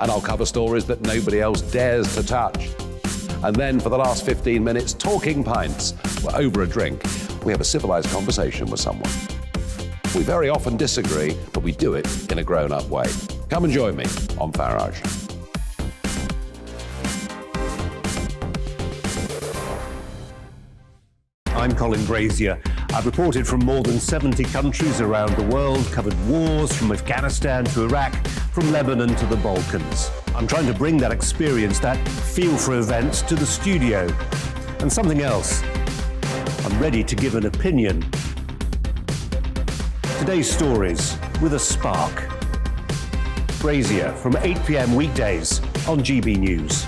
and I'll cover stories that nobody else dares to touch. And then for the last 15 minutes, talking pints. We're over a drink. We have a civilised conversation with someone. We very often disagree, but we do it in a grown-up way. Come and join me on Farage. I'm Colin Brazier. I've reported from more than 70 countries around the world, covered wars from Afghanistan to Iraq, from Lebanon to the Balkans. I'm trying to bring that experience, that feel for events, to the studio. And something else. I'm ready to give an opinion. Today's stories with a spark. Brazier from 8 p.m. weekdays on GB News.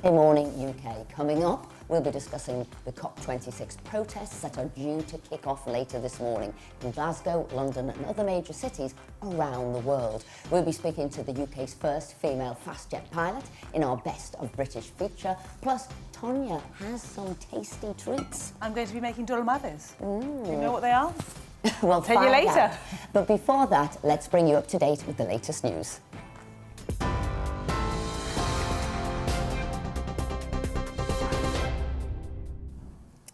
Good morning, UK. Coming up, we'll be discussing the COP26 protests that are due to kick off later this morning in Glasgow, London and other major cities around the world. We'll be speaking to the UK's first female fast jet pilot in our Best of British feature. Plus, Tonya has some tasty treats. I'm going to be making dolmades. Do you know what they are? Well, tell you later. Out. But before that, let's bring you up to date with the latest news.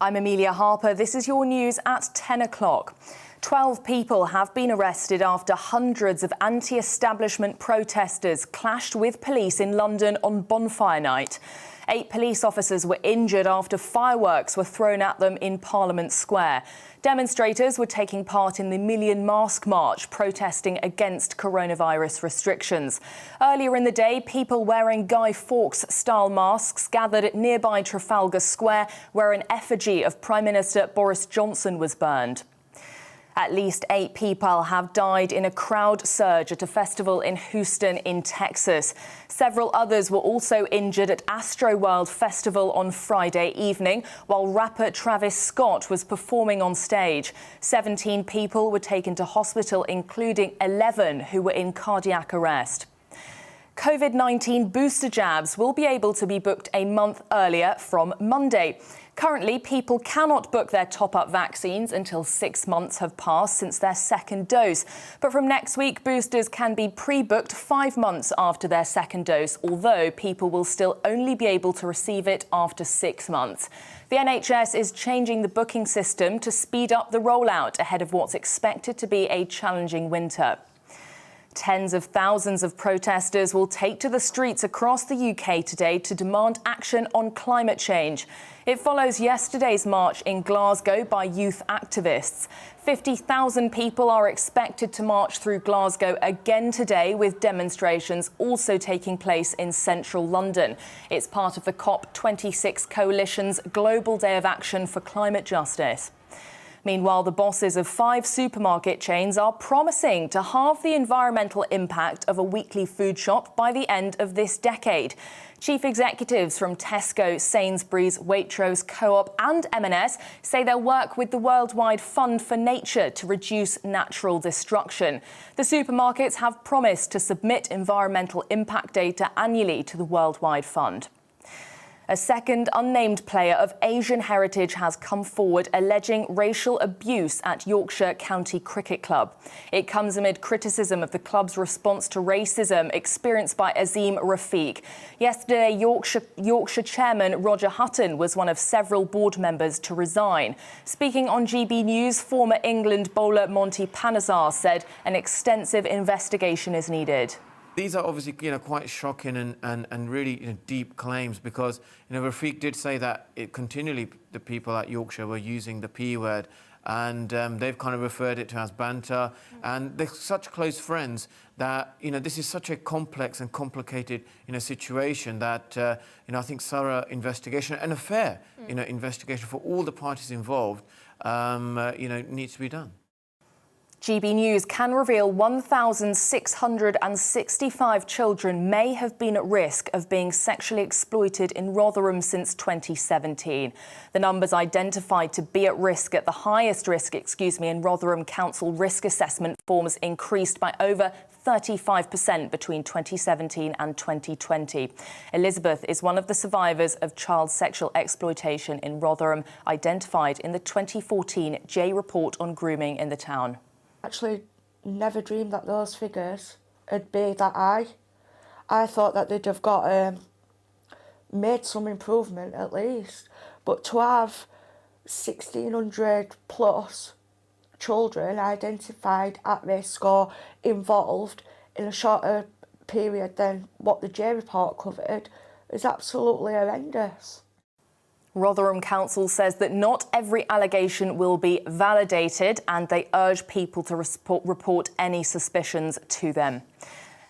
I'm Amelia Harper. This is your news at 10 o'clock. 12 people have been arrested after hundreds of anti-establishment protesters clashed with police in London on Bonfire Night. 8 police officers were injured after fireworks were thrown at them in Parliament Square. Demonstrators were taking part in the Million Mask March, protesting against coronavirus restrictions. Earlier in the day, people wearing Guy Fawkes-style masks gathered at nearby Trafalgar Square, where an effigy of Prime Minister Boris Johnson was burned. At least 8 people have died in a crowd surge at a festival in Houston in Texas. Several others were also injured at Astroworld Festival on Friday evening, while rapper Travis Scott was performing on stage. 17 people were taken to hospital, including 11 who were in cardiac arrest. COVID-19 booster jabs will be able to be booked a month earlier from Monday. Currently, people cannot book their top-up vaccines until 6 months have passed since their second dose. But from next week, boosters can be pre-booked 5 months after their second dose, although people will still only be able to receive it after 6 months. The NHS is changing the booking system to speed up the rollout ahead of what's expected to be a challenging winter. Tens of thousands of protesters will take to the streets across the UK today to demand action on climate change. It follows yesterday's march in Glasgow by youth activists. 50,000 people are expected to march through Glasgow again today, with demonstrations also taking place in central London. It's part of the COP26 coalition's Global Day of Action for Climate Justice. Meanwhile, the bosses of 5 supermarket chains are promising to halve the environmental impact of a weekly food shop by the end of this decade. Chief executives from Tesco, Sainsbury's, Waitrose, Co-op and M&S say they'll work with the Worldwide Fund for Nature to reduce natural destruction. The supermarkets have promised to submit environmental impact data annually to the Worldwide Fund. A second unnamed player of Asian heritage has come forward alleging racial abuse at Yorkshire County Cricket Club. It comes amid criticism of the club's response to racism experienced by Azim Rafiq. Yesterday, Yorkshire chairman Roger Hutton was one of several board members to resign. Speaking on GB News, former England bowler Monty Panesar said an extensive investigation is needed. These are obviously, quite shocking and really deep claims, because, Rafiq did say that continually the people at Yorkshire were using the P word, and they've kind of referred it to as banter, and they're such close friends that, this is such a complex and complicated, situation that, I think thorough investigation and a fair, investigation for all the parties involved, needs to be done. GB News can reveal 1,665 children may have been at risk of being sexually exploited in Rotherham since 2017. The numbers identified to be at risk at the highest risk, in Rotherham Council risk assessment forms increased by over 35% between 2017 and 2020. Elizabeth is one of the survivors of child sexual exploitation in Rotherham, identified in the 2014 J report on grooming in the town. Actually never dreamed that those figures would be that high. I thought that they'd have got made some improvement at least, but to have 1,600 plus children identified at risk or involved in a shorter period than what the J report covered is absolutely horrendous. Rotherham Council says that not every allegation will be validated, and they urge people to report any suspicions to them.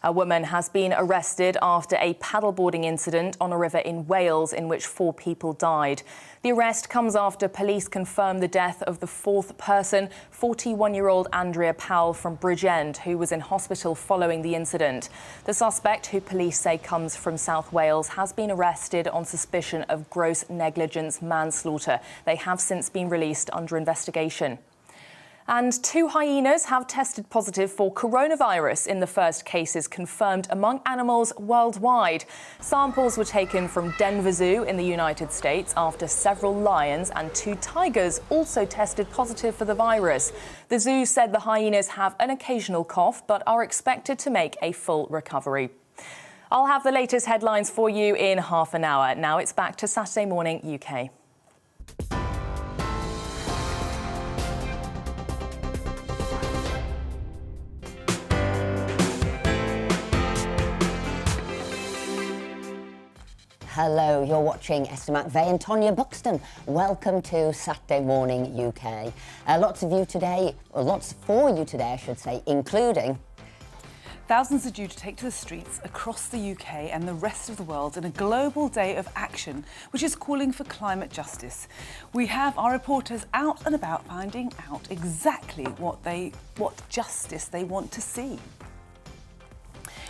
A woman has been arrested after a paddleboarding incident on a river in Wales in which 4 people died. The arrest comes after police confirmed the death of the 4th person, 41-year-old Andrea Powell from Bridgend, who was in hospital following the incident. The suspect, who police say comes from South Wales, has been arrested on suspicion of gross negligence manslaughter. They have since been released under investigation. And 2 hyenas have tested positive for coronavirus in the first cases confirmed among animals worldwide. Samples were taken from Denver Zoo in the United States after several lions and 2 tigers also tested positive for the virus. The zoo said the hyenas have an occasional cough but are expected to make a full recovery. I'll have the latest headlines for you in half an hour. Now it's back to Saturday Morning UK. Hello, you're watching Esther McVeigh and Tonya Buxton. Welcome to Saturday Morning UK. Lots for you today, I should say, including... Thousands are due to take to the streets across the UK and the rest of the world in a global day of action, which is calling for climate justice. We have our reporters out and about finding out exactly what justice they want to see.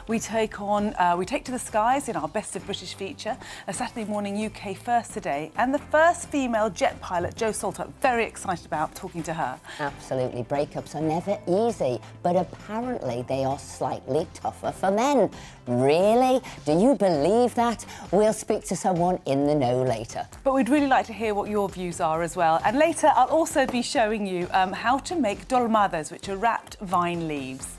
We take to the skies in our Best of British feature, a Saturday Morning UK first today, and the first female jet pilot, Jo Salter. Very excited about talking to her. Absolutely, breakups are never easy, but apparently they are slightly tougher for men. Really? Do you believe that? We'll speak to someone in the know later. But we'd really like to hear what your views are as well. And later I'll also be showing you how to make dolmadas, which are wrapped vine leaves.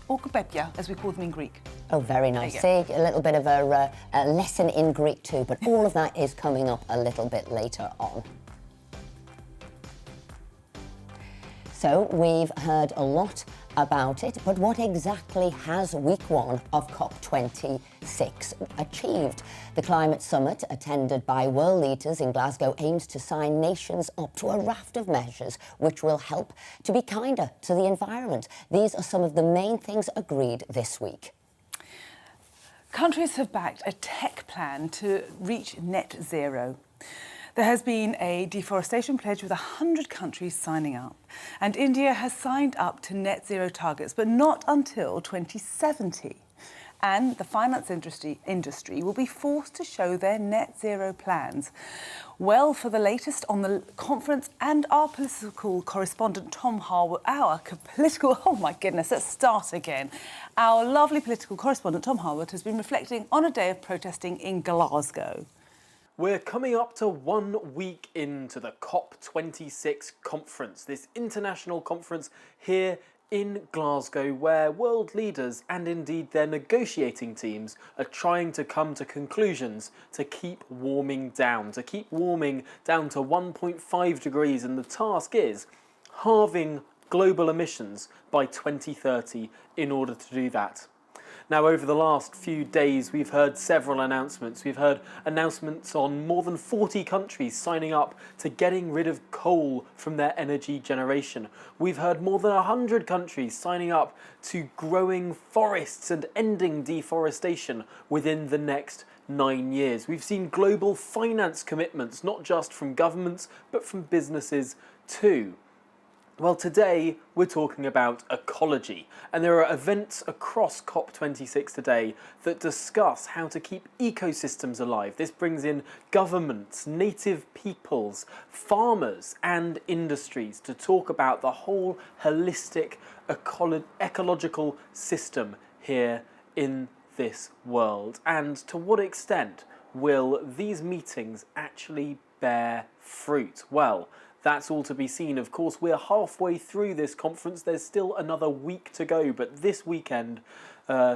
Or kopepia, as we call them in Greek. Oh, very nice. See, a little bit of a lesson in Greek too, but all of that is coming up a little bit later on. So we've heard a lot about it, but what exactly has week 1 of COP26 achieved? The climate summit, attended by world leaders in Glasgow, aims to sign nations up to a raft of measures which will help to be kinder to the environment. These are some of the main things agreed this week. Countries have backed a tech plan to reach net zero. There has been a deforestation pledge with 100 countries signing up, and India has signed up to net zero targets, but not until 2070. And the finance industry will be forced to show their net zero plans. Well, for the latest on the conference and our political correspondent Tom Harwood, our lovely political correspondent Tom Harwood has been reflecting on a day of protesting in Glasgow. We're coming up to 1 week into the COP26 conference, this international conference here in Glasgow, where world leaders and indeed their negotiating teams are trying to come to conclusions to keep warming down, to 1.5 degrees, and the task is halving global emissions by 2030 in order to do that. Now, over the last few days, we've heard several announcements. We've heard announcements on more than 40 countries signing up to getting rid of coal from their energy generation. We've heard more than 100 countries signing up to growing forests and ending deforestation within the next 9 years. We've seen global finance commitments, not just from governments, but from businesses too. Well, today we're talking about ecology, and there are events across COP26 today that discuss how to keep ecosystems alive. This brings in governments, native peoples, farmers and industries to talk about the whole holistic ecological system here in this world. And to what extent will these meetings actually bear fruit? Well, that's all to be seen. Of course, we're halfway through this conference. There's still another week to go, but this weekend,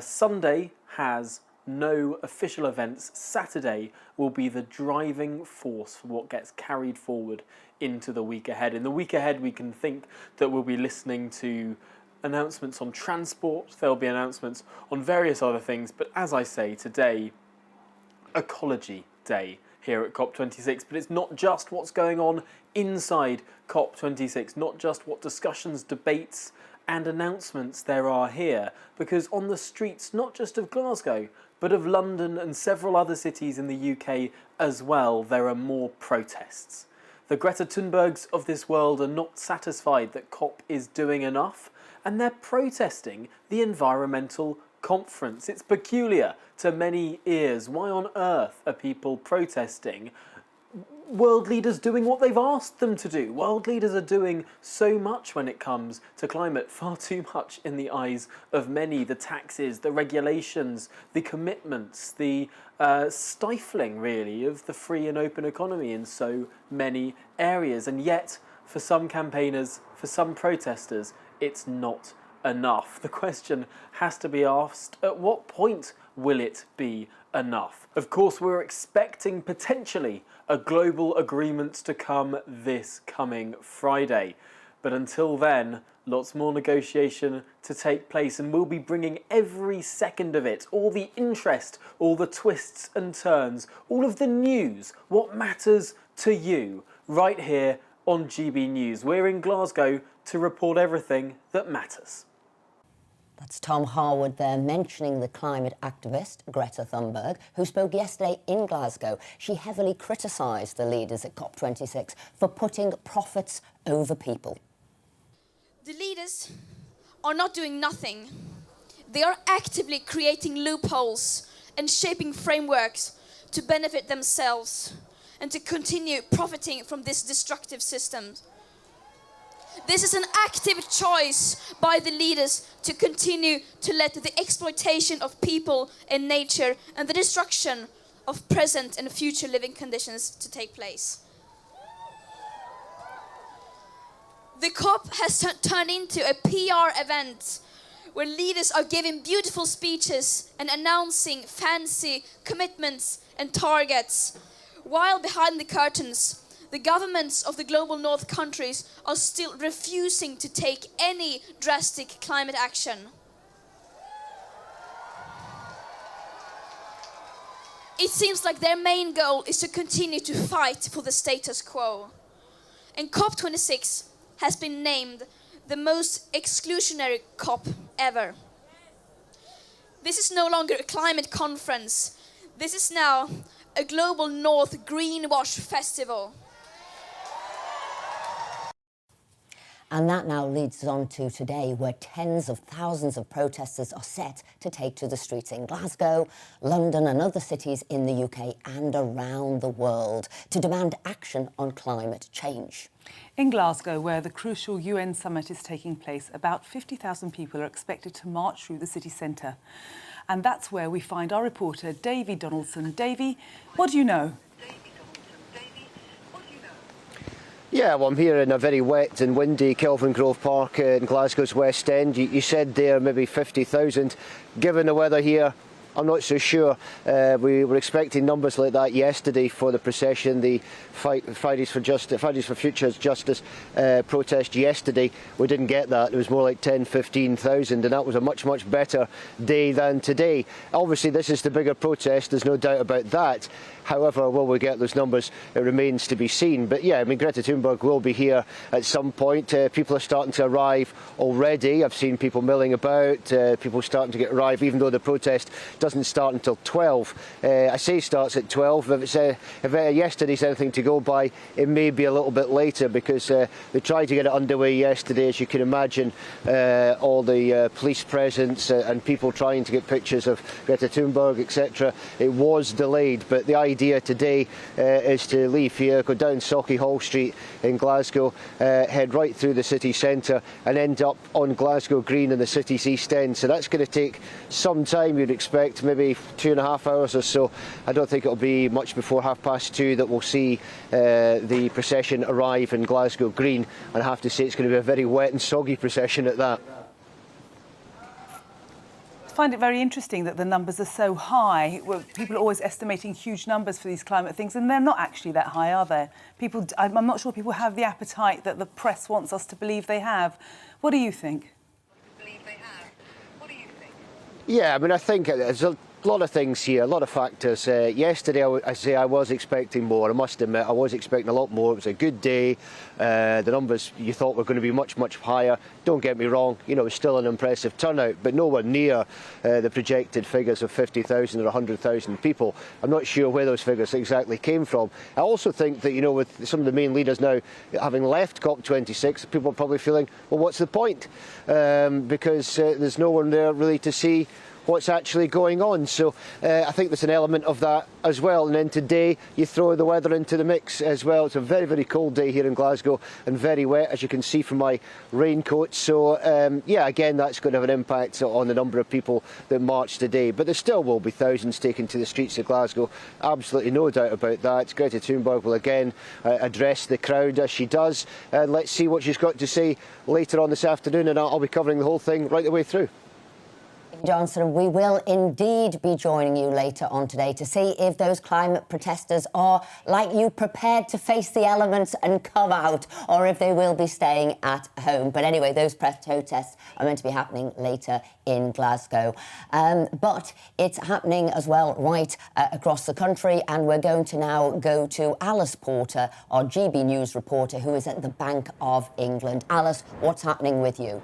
Sunday has no official events. Saturday will be the driving force for what gets carried forward into the week ahead. In the week ahead, we can think that we'll be listening to announcements on transport. There'll be announcements on various other things. But as I say, today, Ecology Day here at COP26, but it's not just what's going on inside COP26, not just what discussions, debates and announcements there are here, because on the streets, not just of Glasgow, but of London and several other cities in the UK as well, there are more protests. The Greta Thunbergs of this world are not satisfied that COP is doing enough, and they're protesting the environmental conference. It's peculiar to many ears. Why on earth are people protesting world leaders doing what they've asked them to do? World leaders are doing so much when it comes to climate, far too much in the eyes of many. The taxes, the regulations, the commitments, the stifling, really, of the free and open economy in so many areas. And yet, for some campaigners, for some protesters, it's not enough. The question has to be asked, at what point will it be enough? Of course, we're expecting potentially a global agreement to come this coming Friday. But until then, lots more negotiation to take place, and we'll be bringing every second of it, all the interest, all the twists and turns, all of the news, what matters to you, right here on GB News. We're in Glasgow to report everything that matters. That's Tom Harwood there mentioning the climate activist Greta Thunberg, who spoke yesterday in Glasgow. She heavily criticised the leaders at COP26 for putting profits over people. The leaders are not doing nothing. They are actively creating loopholes and shaping frameworks to benefit themselves and to continue profiting from this destructive system. This is an active choice by the leaders to continue to let the exploitation of people and nature and the destruction of present and future living conditions to take place. The COP has turned into a PR event where leaders are giving beautiful speeches and announcing fancy commitments and targets, while behind the curtains, the governments of the global north countries are still refusing to take any drastic climate action. It seems like their main goal is to continue to fight for the status quo. And COP26 has been named the most exclusionary COP ever. This is no longer a climate conference. This is now a global North greenwash festival. And that now leads us on to today, where tens of thousands of protesters are set to take to the streets in Glasgow, London and other cities in the UK and around the world to demand action on climate change. In Glasgow, where the crucial UN summit is taking place, about 50,000 people are expected to march through the city centre. And that's where we find our reporter, Davy Donaldson. Davy, what do you know? Yeah, well, I'm here in a very wet and windy Kelvin Grove Park in Glasgow's West End. You said there maybe 50,000. Given the weather here, I'm not so sure. We were expecting numbers like that yesterday for the procession, the Fridays for Future Justice protest yesterday. We didn't get that. It was more like 10, 15,000, and that was a much, much better day than today. Obviously, this is the bigger protest. There's no doubt about that. However, will we get those numbers? It remains to be seen. But yeah, I mean, Greta Thunberg will be here at some point. People are starting to arrive already. I've seen people milling about, people starting to arrive, even though the protest doesn't start until 12. I say starts at 12. If yesterday's anything to go by, it may be a little bit later, because they tried to get it underway yesterday, as you can imagine. All the police presence and people trying to get pictures of Greta Thunberg, etc. It was delayed, but the idea today is to leave here, go down Sauchiehall Hall Street in Glasgow, head right through the city centre and end up on Glasgow Green in the city's East End. So that's going to take some time, you'd expect, maybe 2.5 hours or so. I don't think it'll be much before 2:30 that we'll see the procession arrive in Glasgow Green, and I have to say it's going to be a very wet and soggy procession at that. I find it very interesting that the numbers are so high. Well, people are always estimating huge numbers for these climate things, and they're not actually that high, are they? I'm not sure people have the appetite that the press wants us to believe they have. What do you think? Yeah, I mean, I think there's a lot of things here, a lot of factors. Yesterday, I was expecting more. I must admit, I was expecting a lot more. It was a good day. The numbers you thought were going to be much, much higher. Don't get me wrong, you know, it was still an impressive turnout, but nowhere near the projected figures of 50,000 or 100,000 people. I'm not sure where those figures exactly came from. I also think that, you know, with some of the main leaders now having left COP26, people are probably feeling, well, what's the point? Because there's no one there really to see what's actually going on. So I think there's an element of that as well. And then today you throw the weather into the mix as well. It's a very, very cold day here in Glasgow and very wet, as you can see from my raincoat. So yeah, again, that's going to have an impact on the number of people that march today. But there still will be thousands taken to the streets of Glasgow. Absolutely no doubt about that. Greta Thunberg will again address the crowd as she does. And let's see what she's got to say later on this afternoon. And I'll be covering the whole thing right the way through. Johnson, we will indeed be joining you later on today to see if those climate protesters are, like you, prepared to face the elements and come out, or if they will be staying at home. But anyway, those protests are meant to be happening later in Glasgow. But it's happening as well right across the country, and we're going to now go to Alice Porter, our GBNews reporter, who is at the Bank of England. Alice, what's happening with you?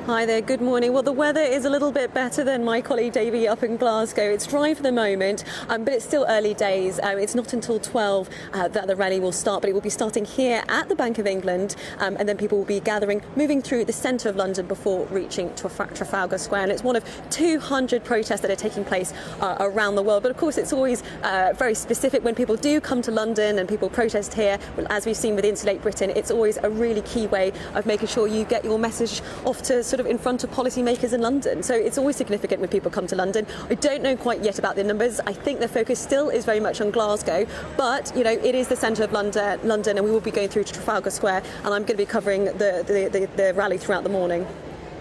Hi there, good morning. Well, the weather is a little bit better than my colleague Davey up in Glasgow. It's dry for the moment, but it's still early days. It's not until 12 that the rally will start, but it will be starting here at the Bank of England, and then people will be gathering, moving through the centre of London before reaching Trafalgar Square. And it's one of 200 protests that are taking place around the world. But of course, it's always very specific when people do come to London and people protest here. Well, as we've seen with Insulate Britain, it's always a really key way of making sure you get your message off to sort of in front of policymakers in London. So it's always significant when people come to London. I don't know quite yet about the numbers. I think the focus still is very much on Glasgow, but you know, it is the centre of London, and we will be going through to Trafalgar Square, and I'm going to be covering the rally throughout the morning.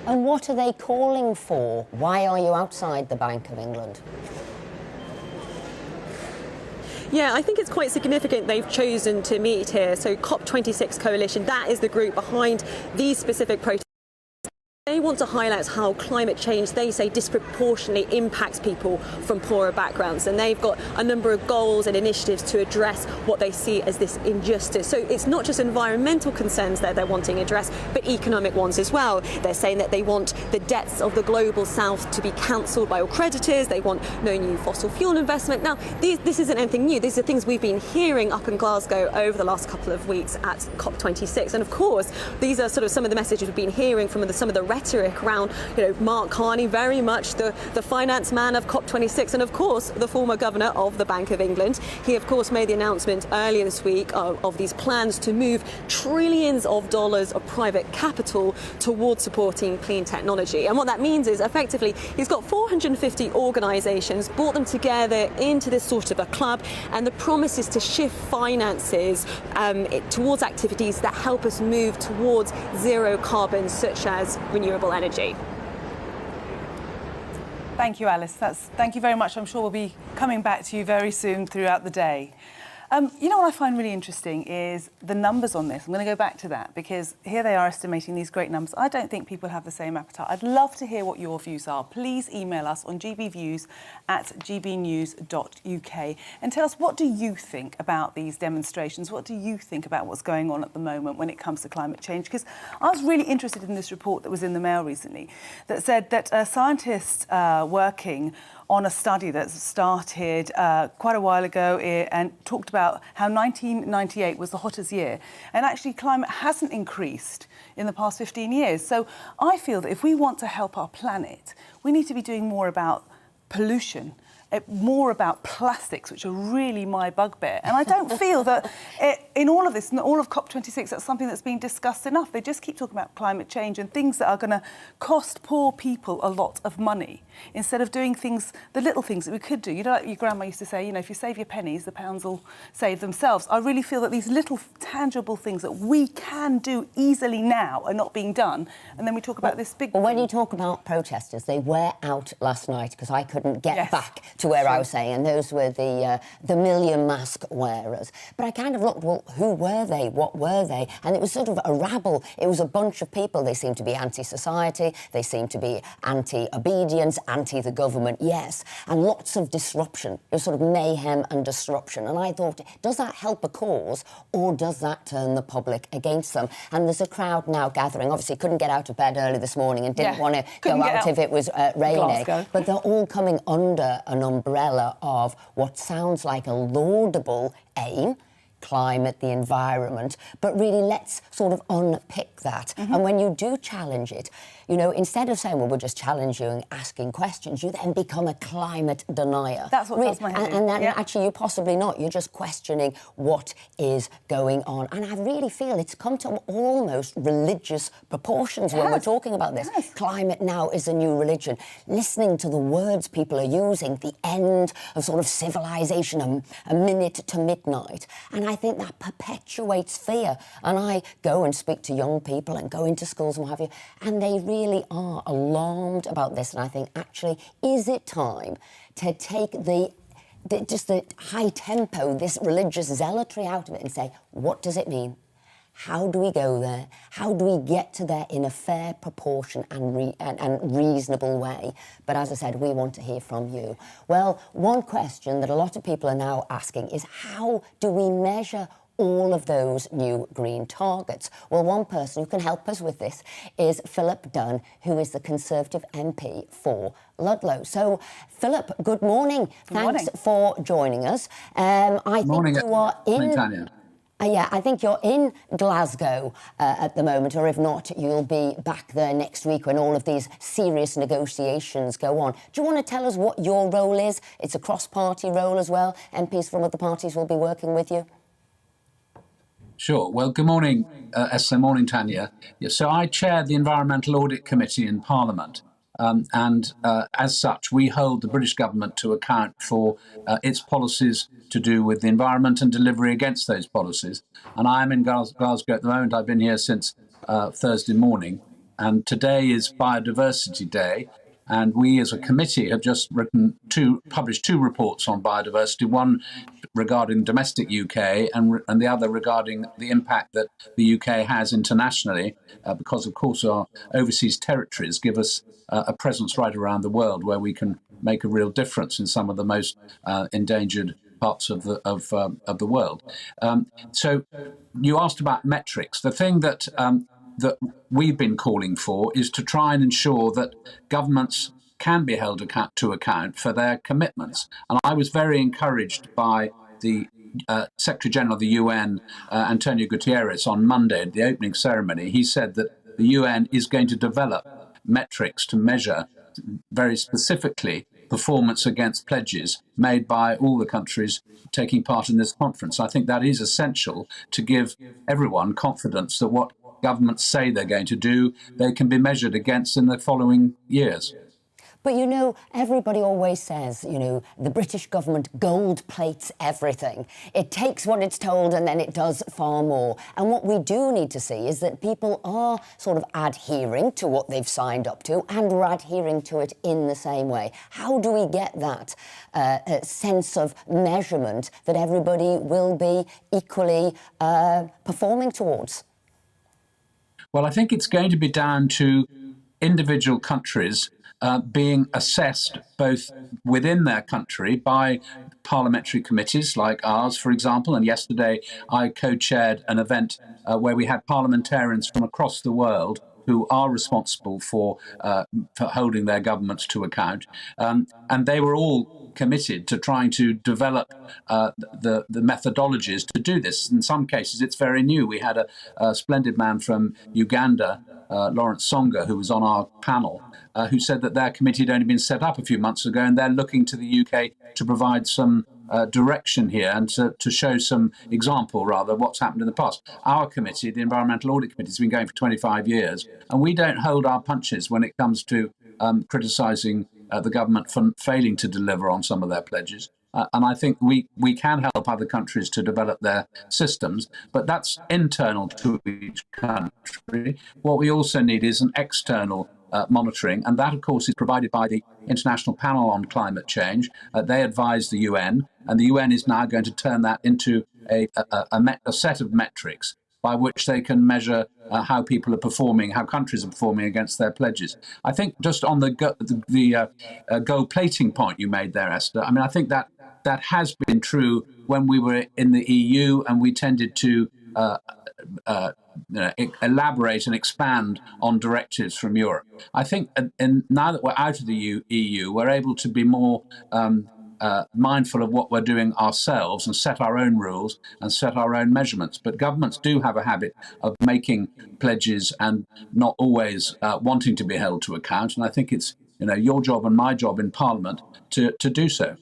And what are they calling for? Why are you outside the Bank of England? Yeah, I think it's quite significant they've chosen to meet here. So COP26 Coalition, that is the group behind these specific protests. They want to highlight how climate change, they say, disproportionately impacts people from poorer backgrounds, and they've got a number of goals and initiatives to address what they see as this injustice. So it's not just environmental concerns that they're wanting addressed, but economic ones as well. They're saying that they want the debts of the global south to be cancelled by all creditors. They want no new fossil fuel investment. Now, this isn't anything new. These are things we've been hearing up in Glasgow over the last couple of weeks at COP26. And of course, these are sort of some of the messages we've been hearing from some of the rhetoric around, you know, Mark Carney, very much the finance man of COP26, and of course the former governor of the Bank of England. He of course made the announcement earlier this week of these plans to move trillions of dollars of private capital towards supporting clean technology. And what that means is effectively he's got 450 organisations, brought them together into this sort of a club, and the promise is to shift finances towards activities that help us move towards zero carbon, such as renewable energy. Thank you, Alice. Thank you very much. I'm sure we'll be coming back to you very soon throughout the day. You know what I find really interesting is the numbers on this. I'm going to go back to that because here they are estimating these great numbers. I don't think people have the same appetite. I'd love to hear what your views are. Please email us on gbviews@gbnews.uk and tell us, what do you think about these demonstrations? What do you think about what's going on at the moment when it comes to climate change? Because I was really interested in this report that was in the Mail recently that said that scientists working on a study that started quite a while ago and talked about how 1998 was the hottest year. And actually climate hasn't increased in the past 15 years. So I feel that if we want to help our planet, we need to be doing more about pollution, more about plastics, which are really my bugbear. And I don't feel that in all of this, in all of COP26, that's something that's being discussed enough. They just keep talking about climate change and things that are going to cost poor people a lot of money, instead of doing things, the little things that we could do. You know, like your grandma used to say, you know, if you save your pennies, the pounds will save themselves. I really feel that these little tangible things that we can do easily now are not being done. And then we talk about this big... Well, when you talk about protesters, they were out last night because I couldn't get back to where I was saying, and those were the million mask wearers. But I kind of looked, well, who were they? What were they? And it was sort of a rabble. It was a bunch of people. They seemed to be anti-society. They seemed to be anti-obedience, anti the government, yes, and lots of disruption. It was sort of mayhem and disruption. And I thought, does that help a cause, or does that turn the public against them? And there's a crowd now gathering. Obviously, couldn't get out of bed early this morning and didn't want to go out if it was raining. But they're all coming under an umbrella of what sounds like a laudable aim, climate, the environment, but really let's sort of unpick that. And when you do challenge it, you know, instead of saying, well, we'll just challenge you and asking questions, you then become a climate denier. That's what does my head in. And then actually you're possibly not. You're just questioning what is going on. And I really feel it's come to almost religious proportions when we're talking about this. Climate now is a new religion. Listening to the words people are using, the end of sort of civilization, a minute to midnight. And I think that perpetuates fear. And I go and speak to young people and go into schools and what have you, and they really are alarmed about this. And I think, actually, is it time to take the high tempo, this religious zealotry out of it and say, what does it mean? How do we go there? How do we get to there in a fair proportion and reasonable way? But as I said, we want to hear from you. Well, one question that a lot of people are now asking is, how do we measure all of those new green targets? Well, one person who can help us with this is Philip Dunn, who is the Conservative MP for Ludlow. So, Philip, good morning. Thanks for joining us. I think you are in... Tanya. Yeah, I think you're in Glasgow at the moment, or if not, you'll be back there next week when all of these serious negotiations go on. Do you want to tell us what your role is? It's a cross-party role as well. MPs from other parties will be working with you. Sure. Well, good morning, Esther. Morning, Tanya. Yeah, so I chair the Environmental Audit Committee in Parliament. And as such, we hold the British government to account for its policies to do with the environment and delivery against those policies. And I am in Glasgow at the moment. I've been here since Thursday morning. And today is Biodiversity Day. And we as a committee have just published two reports on biodiversity, one regarding domestic UK and the other regarding the impact that the UK has internationally, because, of course, our overseas territories give us a presence right around the world where we can make a real difference in some of the most endangered parts of the world. So you asked about metrics. The thing that we've been calling for is to try and ensure that governments can be held to account for their commitments. And I was very encouraged by the Secretary General of the UN, Antonio Guterres, on Monday at the opening ceremony. He said that the UN is going to develop metrics to measure very specifically performance against pledges made by all the countries taking part in this conference. I think that is essential to give everyone confidence that what governments say they're going to do, they can be measured against in the following years. But, you know, everybody always says, you know, the British government gold plates everything. It takes what it's told and then it does far more. And what we do need to see is that people are sort of adhering to what they've signed up to and are adhering to it in the same way. How do we get that sense of measurement that everybody will be equally performing towards? Well, I think it's going to be down to individual countries being assessed both within their country by parliamentary committees like ours, for example. And yesterday I co-chaired an event where we had parliamentarians from across the world who are responsible for holding their governments to account. And they were all committed to trying to develop the methodologies to do this. In some cases, it's very new. We had a splendid man from Uganda, Lawrence Songa, who was on our panel, who said that their committee had only been set up a few months ago, and they're looking to the UK to provide some direction here and to show some example, rather, what's happened in the past. Our committee, the Environmental Audit Committee, has been going for 25 years, and we don't hold our punches when it comes to criticising the government for failing to deliver on some of their pledges. And I think we can help other countries to develop their systems, but that's internal to each country. What we also need is an external monitoring, and that, of course, is provided by the International Panel on Climate Change. They advise the UN, and the UN is now going to turn that into a set of metrics by which they can measure how people are performing, how countries are performing against their pledges. I think just on the gold plating point you made there, Esther, I mean, I think that has been true when we were in the EU, and we tended to elaborate and expand on directives from Europe. I think now that we're out of the EU, we're able to be more mindful of what we're doing ourselves and set our own rules and set our own measurements. But governments do have a habit of making pledges and not always wanting to be held to account. And I think it's your job and my job in Parliament to do so.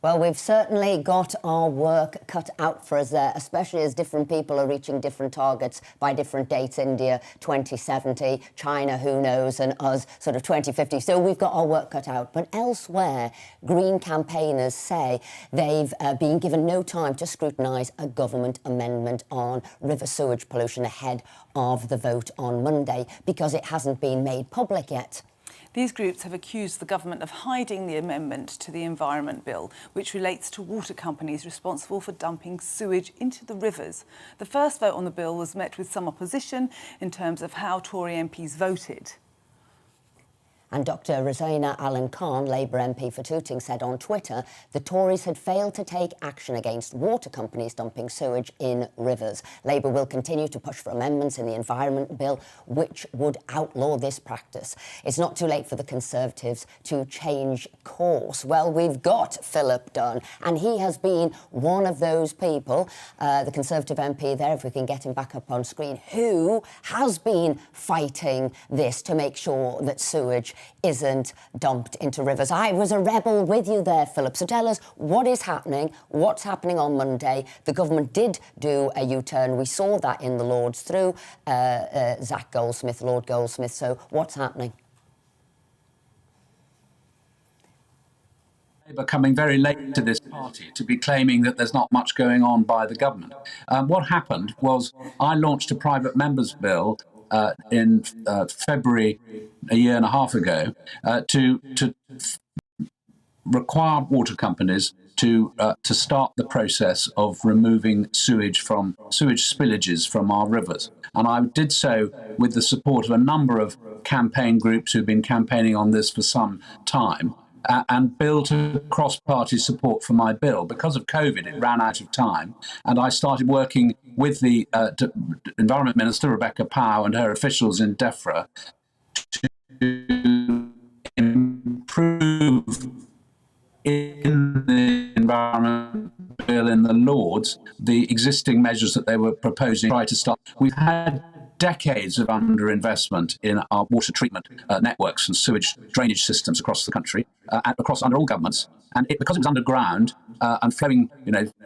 Well, we've certainly got our work cut out for us there, especially as different people are reaching different targets by different dates. India 2070, China, who knows, and us sort of 2050. So we've got our work cut out. But elsewhere, Green campaigners say they've been given no time to scrutinise a government amendment on river sewage pollution ahead of the vote on Monday because it hasn't been made public yet. These groups have accused the government of hiding the amendment to the Environment Bill, which relates to water companies responsible for dumping sewage into the rivers. The first vote on the bill was met with some opposition in terms of how Tory MPs voted. And Dr Rosanna Allen-Khan, Labour MP for Tooting, said on Twitter the Tories had failed to take action against water companies dumping sewage in rivers. Labour will continue to push for amendments in the Environment Bill which would outlaw this practice. It's not too late for the Conservatives to change course. Well, we've got Philip Dunn, and he has been one of those people, the Conservative MP there, if we can get him back up on screen, who has been fighting this to make sure that sewage isn't dumped into rivers. I was a rebel with you there, Philip. So tell us what is happening, what's happening on Monday. The government did do a U-turn. We saw that in the Lords through Zach Goldsmith, Lord Goldsmith. So what's happening? Labour coming very late to this party to be claiming that there's not much going on by the government. What happened was I launched a private members bill in February a year and a half ago to require water companies to start the process of removing sewage spillages from our rivers. And I did so with the support of a number of campaign groups who've been campaigning on this for some time. And built cross-party support for my bill. Because of COVID, it ran out of time, and I started working with the Environment Minister, Rebecca Powell, and her officials in DEFRA to improve in the Environment Bill in the Lords the existing measures that they were proposing. Try to start. We've had decades of underinvestment in our water treatment networks and sewage drainage systems across the country, under all governments. And because it was underground and flowing,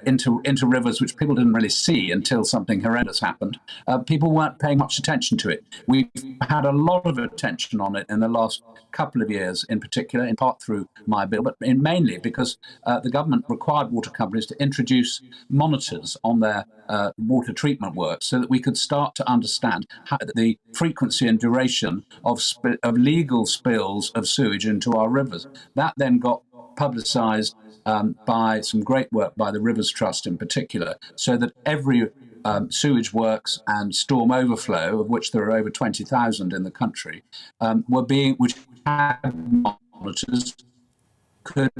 into rivers which people didn't really see until something horrendous happened, people weren't paying much attention to it. We've had a lot of attention on it in the last couple of years, in particular, in part through my bill, but mainly because the government required water companies to introduce monitors on their water treatment work so that we could start to understand the frequency and duration of legal spills of sewage into our rivers. That then got publicised by some great work by the Rivers Trust in particular, so that every sewage works and storm overflow, of which there are over 20,000 in the country, which had monitors, could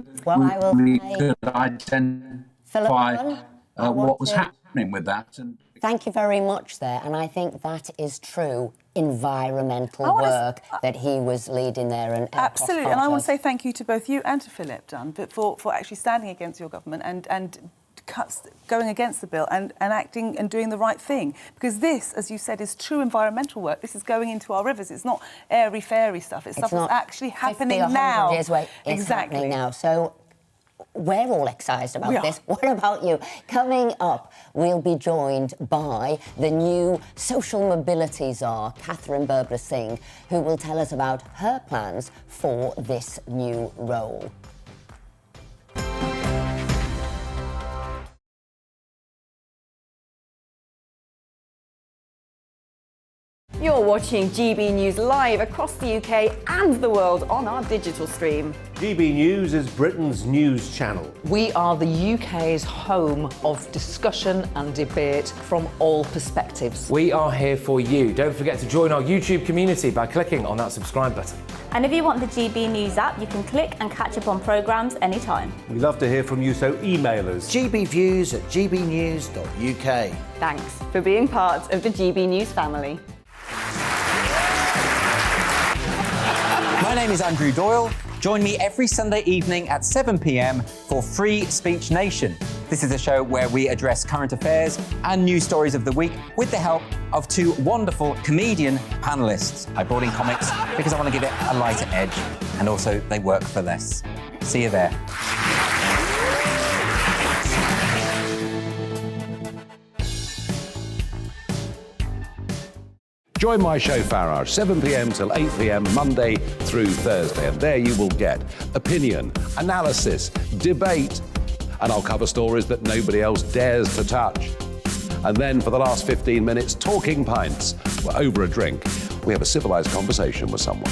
identify what was happening with that. Thank you very much there, and I think that is true environmental work that he was leading there. And absolutely, and I want to say thank you to both you and to Philip Dunn for actually standing against your government and going against the bill and acting and doing the right thing. Because this, as you said, is true environmental work. This is going into our rivers. It's not airy-fairy stuff. It's stuff that's actually happening now. It's happening now. So we're all excited about this. What about you? Coming up, we'll be joined by the new social mobility czar, Catherine Berbera-Singh, who will tell us about her plans for this new role. You're watching GB News live across the UK and the world on our digital stream. GB News is Britain's news channel. We are the UK's home of discussion and debate from all perspectives. We are here for you. Don't forget to join our YouTube community by clicking on that subscribe button. And if you want the GB News app, you can click and catch up on programmes anytime. We love to hear from you, so email us. gbviews@gbnews.uk. Thanks for being part of the GB News family. My name is Andrew Doyle. Join me every Sunday evening at 7 p.m. for Free Speech Nation. This is a show where we address current affairs and news stories of the week with the help of two wonderful comedian panellists. I brought in comics because I want to give it a lighter edge, and also they work for less. See you there. Join my show Farage, 7 p.m. till 8 p.m. Monday through Thursday, and there you will get opinion, analysis, debate, and I'll cover stories that nobody else dares to touch. And then for the last 15 minutes, talking pints. We're over a drink. We have a civilised conversation with someone.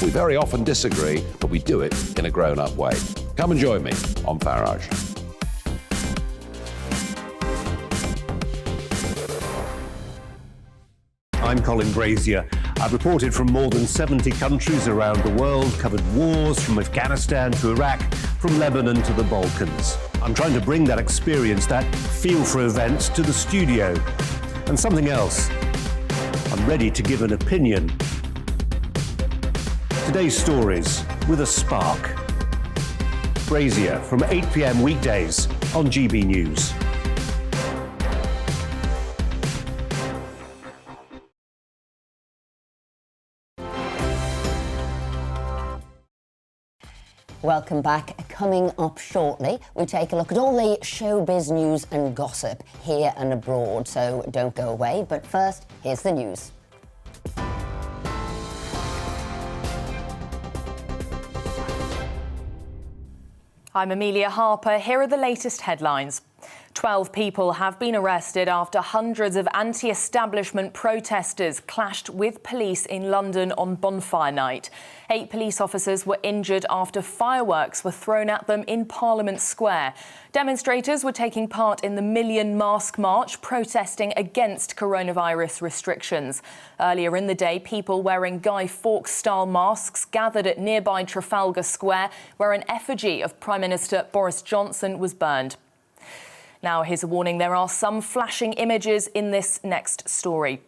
We very often disagree, but we do it in a grown-up way. Come and join me on Farage. I'm Colin Brazier. I've reported from more than 70 countries around the world, covered wars from Afghanistan to Iraq, from Lebanon to the Balkans. I'm trying to bring that experience, that feel for events, to the studio. And something else. I'm ready to give an opinion. Today's stories with a spark. Brazier from 8 p.m. weekdays on GB News. Welcome back. Coming up shortly, we take a look at all the showbiz news and gossip here and abroad, so don't go away. But first, here's the news. I'm Amelia Harper. Here are the latest headlines. 12 people have been arrested after hundreds of anti-establishment protesters clashed with police in London on Bonfire Night. 8 police officers were injured after fireworks were thrown at them in Parliament Square. Demonstrators were taking part in the Million Mask March, protesting against coronavirus restrictions. Earlier in the day, people wearing Guy Fawkes-style masks gathered at nearby Trafalgar Square, where an effigy of Prime Minister Boris Johnson was burned. Now, here's a warning. There are some flashing images in this next story.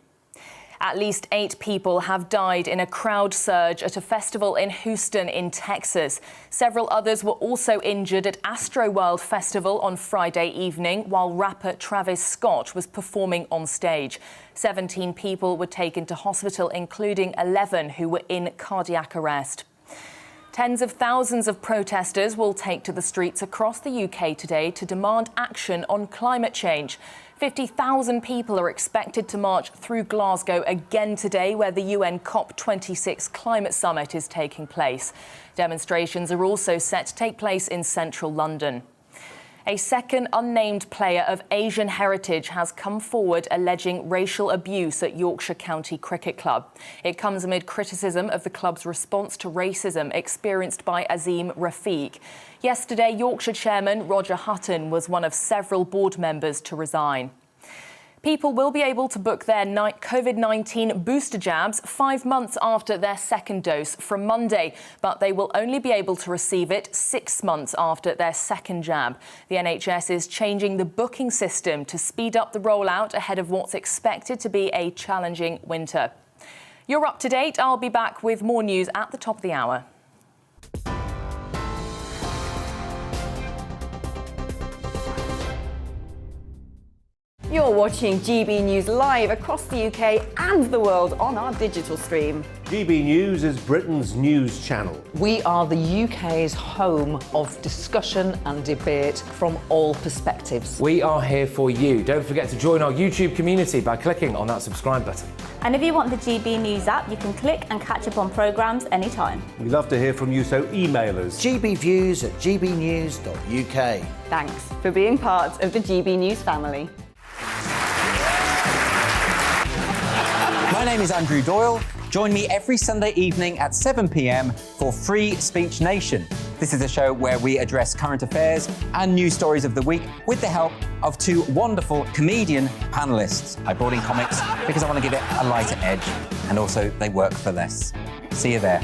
At least 8 people have died in a crowd surge at a festival in Houston in Texas. Several others were also injured at Astroworld Festival on Friday evening while rapper Travis Scott was performing on stage. 17 people were taken to hospital, including 11 who were in cardiac arrest. Tens of thousands of protesters will take to the streets across the UK today to demand action on climate change. 50,000 people are expected to march through Glasgow again today, where the UN COP26 climate summit is taking place. Demonstrations are also set to take place in central London. A second unnamed player of Asian heritage has come forward alleging racial abuse at Yorkshire County Cricket Club. It comes amid criticism of the club's response to racism experienced by Azim Rafiq. Yesterday, Yorkshire chairman Roger Hutton was one of several board members to resign. People will be able to book their COVID-19 booster jabs 5 months after their second dose from Monday, but they will only be able to receive it 6 months after their second jab. The NHS is changing the booking system to speed up the rollout ahead of what's expected to be a challenging winter. You're up to date. I'll be back with more news at the top of the hour. You're watching GB News live across the UK and the world on our digital stream. GB News is Britain's news channel. We are the UK's home of discussion and debate from all perspectives. We are here for you. Don't forget to join our YouTube community by clicking on that subscribe button. And if you want the GB News app, you can click and catch up on programmes anytime. We love to hear from you, so email us. gbviews@gbnews.uk. Thanks for being part of the GB News family. My name is Andrew Doyle. Join me every Sunday evening at 7 p.m. for Free Speech Nation. This is a show where we address current affairs and news stories of the week with the help of 2 wonderful comedian panellists. I brought in comics because I want to give it a lighter edge, and also they work for less. See you there.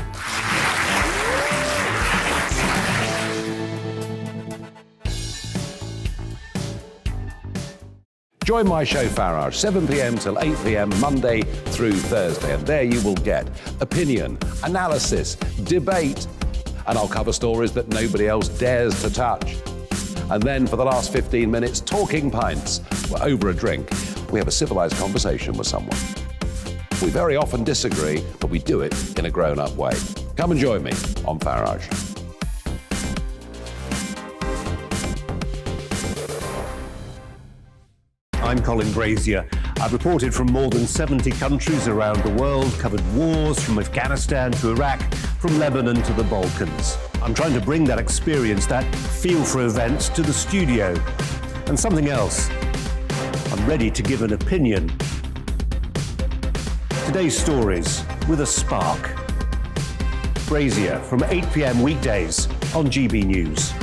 Join my show Farage, 7 p.m. till 8 p.m. Monday through Thursday. And there you will get opinion, analysis, debate, and I'll cover stories that nobody else dares to touch. And then for the last 15 minutes, talking pints. We're over a drink. We have a civilised conversation with someone. We very often disagree, but we do it in a grown-up way. Come and join me on Farage. I'm Colin Brazier. I've reported from more than 70 countries around the world, covered wars from Afghanistan to Iraq, from Lebanon to the Balkans. I'm trying to bring that experience, that feel for events, to the studio. And something else. I'm ready to give an opinion. Today's stories with a spark. Brazier from 8 p.m. weekdays on GB News.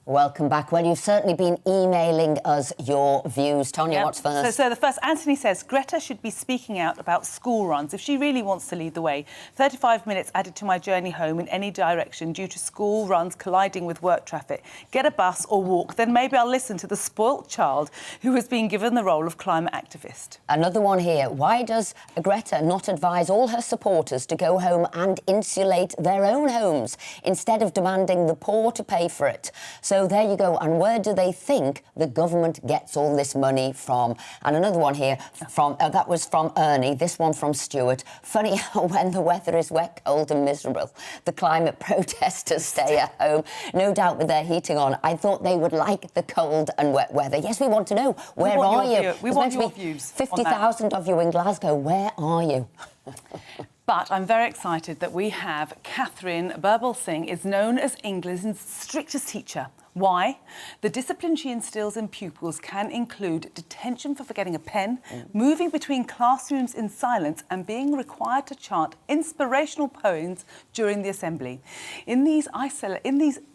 Welcome back. Well, you've certainly been emailing us your views. Tanya, what's first? So the first, Anthony says, Greta should be speaking out about school runs if she really wants to lead the way. 35 minutes added to my journey home in any direction due to school runs colliding with work traffic. Get a bus or walk, then maybe I'll listen to the spoilt child who has been given the role of climate activist. Another one here. Why does Greta not advise all her supporters to go home and insulate their own homes instead of demanding the poor to pay for it? So there you go. And where do they think the government gets all this money from? And another one here from that was from Ernie. This one from Stuart. Funny how when the weather is wet, cold and miserable, the climate protesters stay at home, no doubt with their heating on. I thought they would like the cold and wet weather. Yes, we want to know. Where are you? We want your views. 50,000 of you in Glasgow. Where are you? But I'm very excited that we have Catherine Birbal Singh, is known as England's strictest teacher. Why? The discipline she instills in pupils can include detention for forgetting a pen, moving between classrooms in silence, and being required to chant inspirational poems during the assembly. In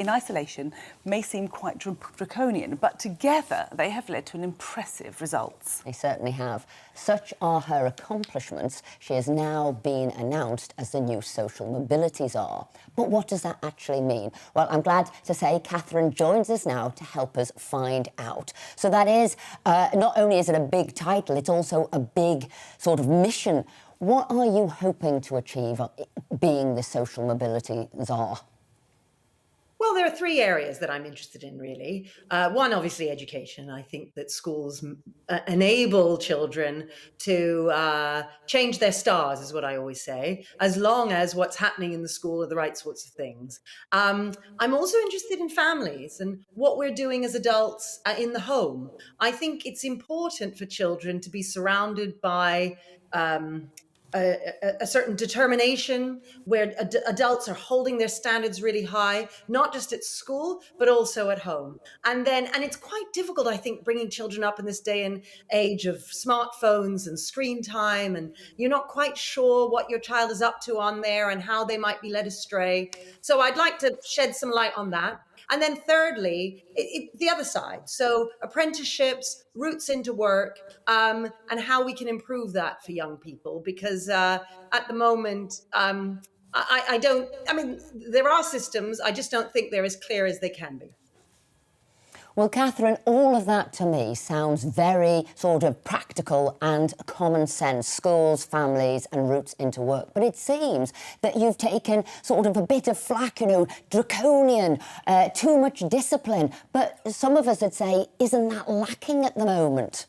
isolation may seem quite draconian, but together they have led to an impressive results. They certainly have. Such are her accomplishments. She has now been announced as the new social mobility czar. But what does that actually mean? Well, I'm glad to say Catherine joins us now to help us find out. So that is, not only is it a big title, it's also a big sort of mission. What are you hoping to achieve being the social mobility czar? Well, there are three areas that I'm interested in, really. One, obviously, education. I think that schools enable children to change their stars, is what I always say, as long as what's happening in the school are the right sorts of things. I'm also interested in families and what we're doing as adults in the home. I think it's important for children to be surrounded by a certain determination where adults are holding their standards really high, not just at school, but also at home. And it's quite difficult, I think, bringing children up in this day and age of smartphones and screen time, and you're not quite sure what your child is up to on there and how they might be led astray. So I'd like to shed some light on that. And then thirdly, the other side. So apprenticeships, routes into work, and how we can improve that for young people. Because at the moment, there are systems, I just don't think they're as clear as they can be. Well, Catherine, all of that to me sounds very sort of practical and common sense, schools, families and routes into work. But it seems that you've taken sort of a bit of flack, draconian, too much discipline. But some of us would say, isn't that lacking at the moment?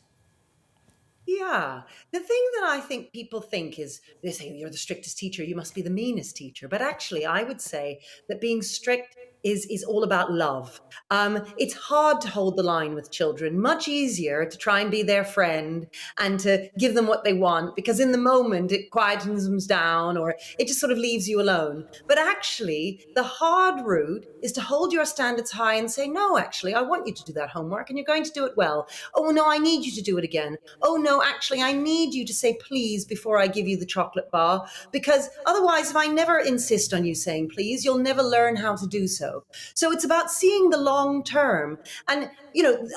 Yeah. The thing that I think people think is, they say, you're the strictest teacher, you must be the meanest teacher. But actually, I would say that being strict is all about love. It's hard to hold the line with children, much easier to try and be their friend and to give them what they want, because in the moment it quietens them down or it just sort of leaves you alone. But actually, the hard route is to hold your standards high and say, no, actually, I want you to do that homework and you're going to do it well. Oh, no, I need you to do it again. Oh, no, actually, I need you to say please before I give you the chocolate bar, because otherwise, if I never insist on you saying please, you'll never learn how to do so. So it's about seeing the long term. And,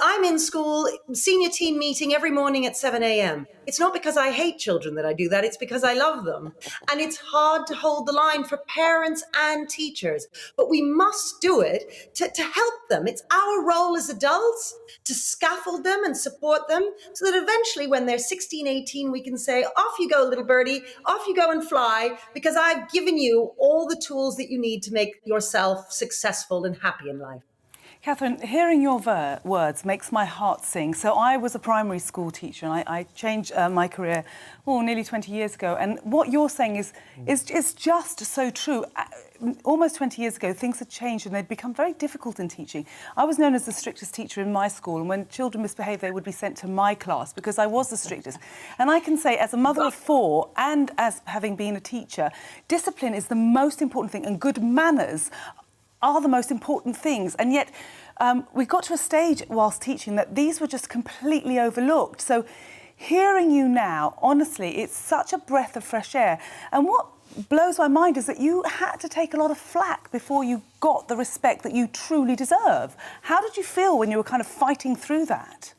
I'm in school, senior team meeting every morning at 7 a.m. It's not because I hate children that I do that. It's because I love them. And it's hard to hold the line for parents and teachers. But we must do it to help them. It's our role as adults to scaffold them and support them so that eventually when they're 16, 18, we can say, off you go, little birdie, off you go and fly, because I've given you all the tools that you need to make yourself successful and happy in life. Catherine, hearing your words makes my heart sing. So I was a primary school teacher and I changed my career nearly 20 years ago. And what you're saying is just so true. Almost 20 years ago, things had changed and they'd become very difficult in teaching. I was known as the strictest teacher in my school, and when children misbehaved, they would be sent to my class because I was the strictest. And I can say, as a mother of four and as having been a teacher, discipline is the most important thing, and good manners are the most important things. And yet we got to a stage whilst teaching that these were just completely overlooked. So hearing you now, honestly, it's such a breath of fresh air. And what blows my mind is that you had to take a lot of flack before you got the respect that you truly deserve. How did you feel when you were kind of fighting through that?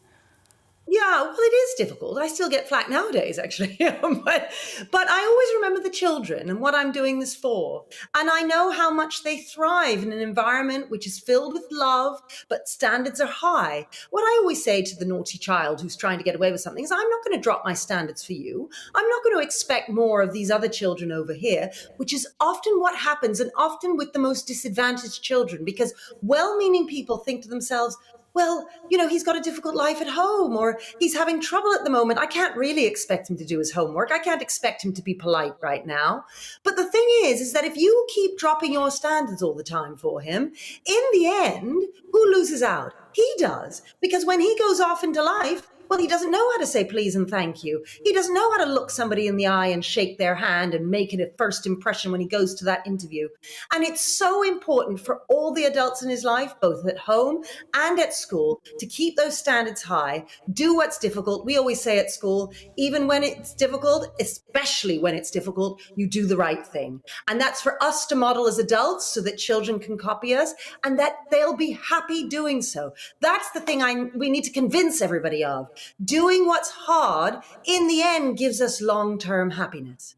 Yeah, well, it is difficult. I still get flack nowadays, actually. but I always remember the children and what I'm doing this for. And I know how much they thrive in an environment which is filled with love, but standards are high. What I always say to the naughty child who's trying to get away with something is, I'm not going to drop my standards for you. I'm not going to expect more of these other children over here, which is often what happens, and often with the most disadvantaged children, because well-meaning people think to themselves, well, he's got a difficult life at home, or he's having trouble at the moment. I can't really expect him to do his homework. I can't expect him to be polite right now. But the thing is that if you keep dropping your standards all the time for him, in the end, who loses out? He does. Because when he goes off into life, Well, he doesn't know how to say please and thank you. He doesn't know how to look somebody in the eye and shake their hand and make it a first impression when he goes to that interview. And it's so important for all the adults in his life, both at home and at school, to keep those standards high, do what's difficult. We always say at school, even when it's difficult, especially when it's difficult, you do the right thing. And that's for us to model as adults so that children can copy us and that they'll be happy doing so. That's the thing we need to convince everybody of. Doing what's hard in the end gives us long-term happiness.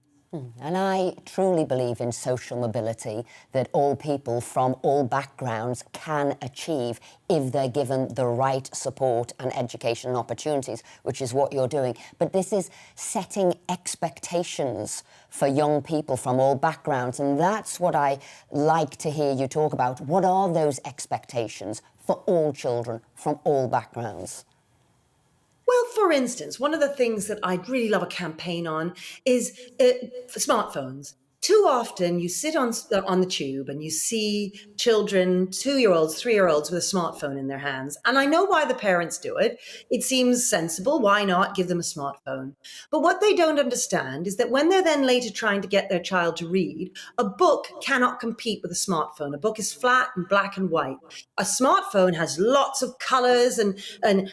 And I truly believe in social mobility, that all people from all backgrounds can achieve if they're given the right support and education and opportunities, which is what you're doing. But this is setting expectations for young people from all backgrounds, and that's what I like to hear you talk about. What are those expectations for all children from all backgrounds? Well, for instance, one of the things that I'd really love a campaign on is for smartphones. Too often you sit on the tube and you see children, 2-year-olds, 3-year-olds with a smartphone in their hands. And I know why the parents do it. It seems sensible. Why not give them a smartphone? But what they don't understand is that when they're then later trying to get their child to read, a book cannot compete with a smartphone. A book is flat and black and white. A smartphone has lots of colors and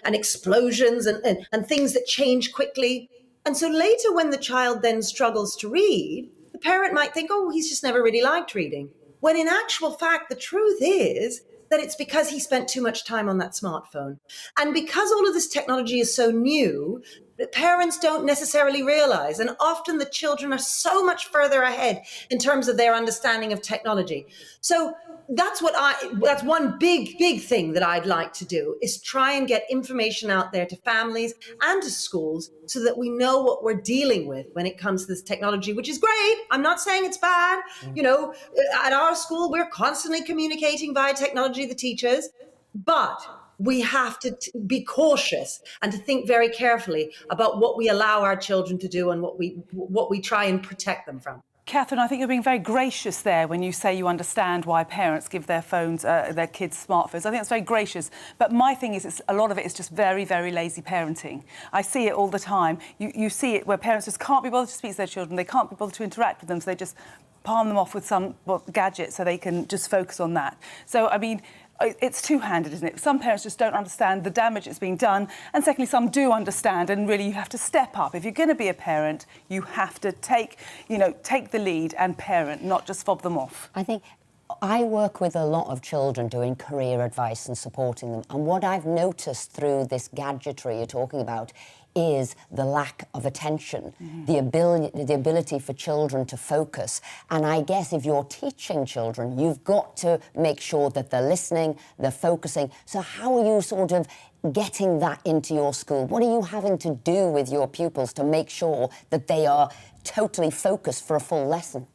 explosions and things that change quickly. And so later when the child then struggles to read, the parent might think, oh, he's just never really liked reading. When in actual fact, the truth is that it's because he spent too much time on that smartphone. And because all of this technology is so new, the parents don't necessarily realize. And often the children are so much further ahead in terms of their understanding of technology. So that's one big thing that I'd like to do, is try and get information out there to families and to schools so that we know what we're dealing with when it comes to this technology, which is great. I'm not saying it's bad. You know, at our school, we're constantly communicating via technology, the teachers, but we have to be cautious and to think very carefully about what we allow our children to do and what we try and protect them from. Catherine, I think you're being very gracious there when you say you understand why parents give their phones, their kids smartphones. I think that's very gracious. But my thing is, a lot of it is just very, very lazy parenting. I see it all the time. You see it where parents just can't be bothered to speak to their children. They can't be bothered to interact with them, so they just palm them off with some gadget so they can just focus on that. So, I mean, it's two-handed, isn't it? Some parents just don't understand the damage that's being done, and secondly, some do understand, and really you have to step up. If you're going to be a parent, you have to take the lead and parent, not just fob them off. I think I work with a lot of children doing career advice and supporting them, and what I've noticed through this gadgetry you're talking about is the lack of attention, the ability for children to focus. And I guess if you're teaching children, you've got to make sure that they're listening, they're focusing. So how are you sort of getting that into your school? What are you having to do with your pupils to make sure that they are totally focused for a full lesson?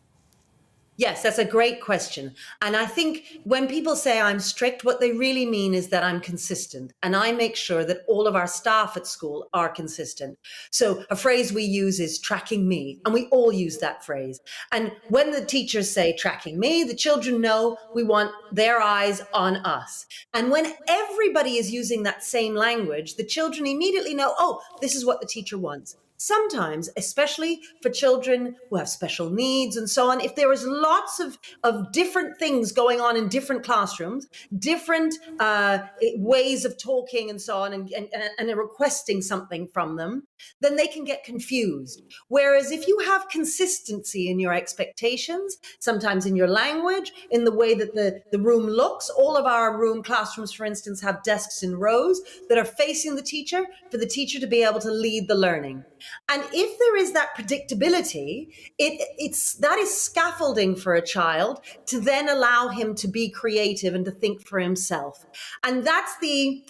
Yes, that's a great question. And I think when people say I'm strict, what they really mean is that I'm consistent. And I make sure that all of our staff at school are consistent. So a phrase we use is tracking me. And we all use that phrase. And when the teachers say tracking me, the children know we want their eyes on us. And when everybody is using that same language, the children immediately know, oh, this is what the teacher wants. Sometimes, especially for children who have special needs and so on, if there is lots of different things going on in different classrooms, different ways of talking and so on, and requesting something from them, then they can get confused. Whereas if you have consistency in your expectations, sometimes in your language, in the way that the room looks, all of our classrooms, for instance, have desks in rows that are facing the teacher for the teacher to be able to lead the learning. And if there is that predictability, that is scaffolding for a child to then allow him to be creative and to think for himself. And that's the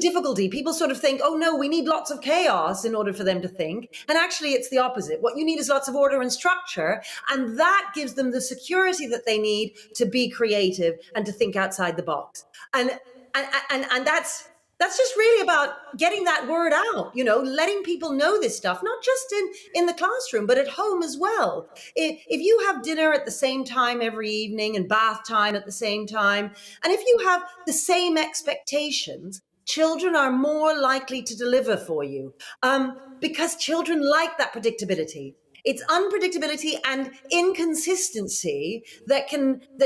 difficulty. People sort of think, oh no, we need lots of chaos in order for them to think. And actually it's the opposite. What you need is lots of order and structure. And that gives them the security that they need to be creative and to think outside the box. And that's just really about getting that word out, letting people know this stuff, not just in the classroom, but at home as well. If you have dinner at the same time every evening and bath time at the same time, and if you have the same expectations, children are more likely to deliver for you, because children like that predictability. It's unpredictability and inconsistency that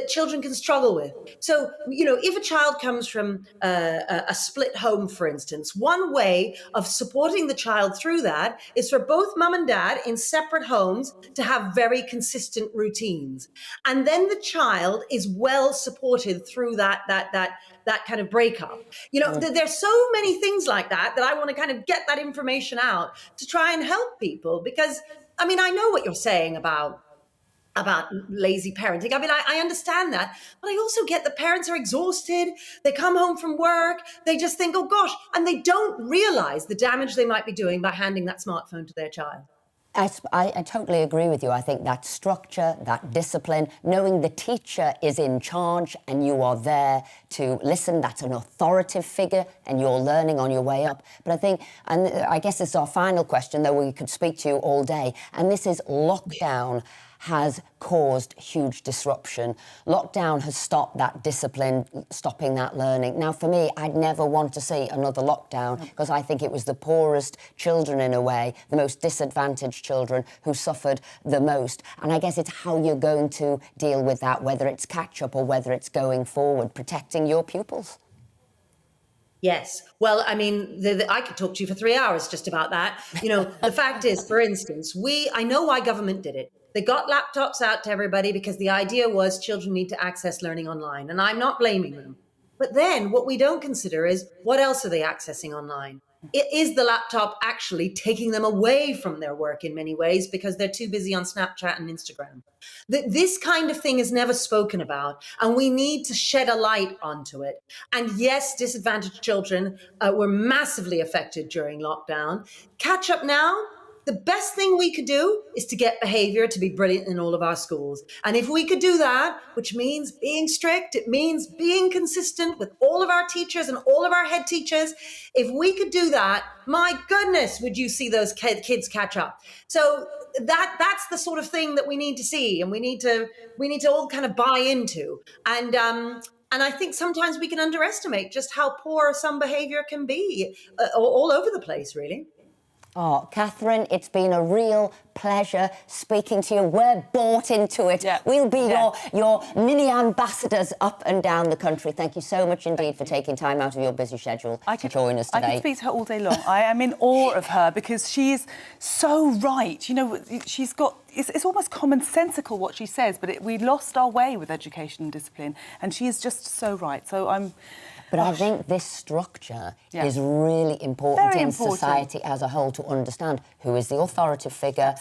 children can struggle with. So, if a child comes from a split home, for instance, one way of supporting the child through that is for both mum and dad in separate homes to have very consistent routines. And then the child is well supported through that kind of breakup. There's so many things like that I want to kind of get that information out to try and help people, because I know what you're saying about lazy parenting. I understand that, but I also get that parents are exhausted. They come home from work, they just think, oh gosh, and they don't realize the damage they might be doing by handing that smartphone to their child. I totally agree with you. I think that structure, that discipline, knowing the teacher is in charge and you are there to listen, that's an authoritative figure and you're learning on your way up. But I think, and I guess this is our final question, though we could speak to you all day, and this is lockdown has caused huge disruption. Lockdown has stopped that discipline, stopping that learning. Now, for me, I'd never want to see another lockdown because I think it was the poorest children, in a way, the most disadvantaged children who suffered the most. And I guess it's how you're going to deal with that, whether it's catch-up or whether it's going forward, protecting your pupils. Yes. Well, I could talk to you for 3 hours just about that. The fact is, for instance, I know why government did it. They got laptops out to everybody because the idea was children need to access learning online, and I'm not blaming them. But then what we don't consider is, what else are they accessing online? Is the laptop actually taking them away from their work in many ways because they're too busy on Snapchat and Instagram? This kind of thing is never spoken about, and we need to shed a light onto it. And yes, disadvantaged children were massively affected during lockdown. Catch up now. The best thing we could do is to get behavior to be brilliant in all of our schools. And if we could do that, which means being strict, it means being consistent with all of our teachers and all of our head teachers. If we could do that, my goodness, would you see those kids catch up? So that's the sort of thing that we need to see, and we need to all kind of buy into. And I think sometimes we can underestimate just how poor some behavior can be all over the place, really. Oh, Catherine, it's been a real pleasure speaking to you. We're bought into it. Yeah. We'll be your mini ambassadors up and down the country. Thank you so much indeed for taking time out of your busy schedule to join us today. I could speak to her all day long. I am in awe of her because she's so right. She's got... It's almost commonsensical what she says, but we lost our way with education and discipline, and she is just so right. So I'm... But I think this structure is really important in society as a whole, to understand who is the authoritative figure,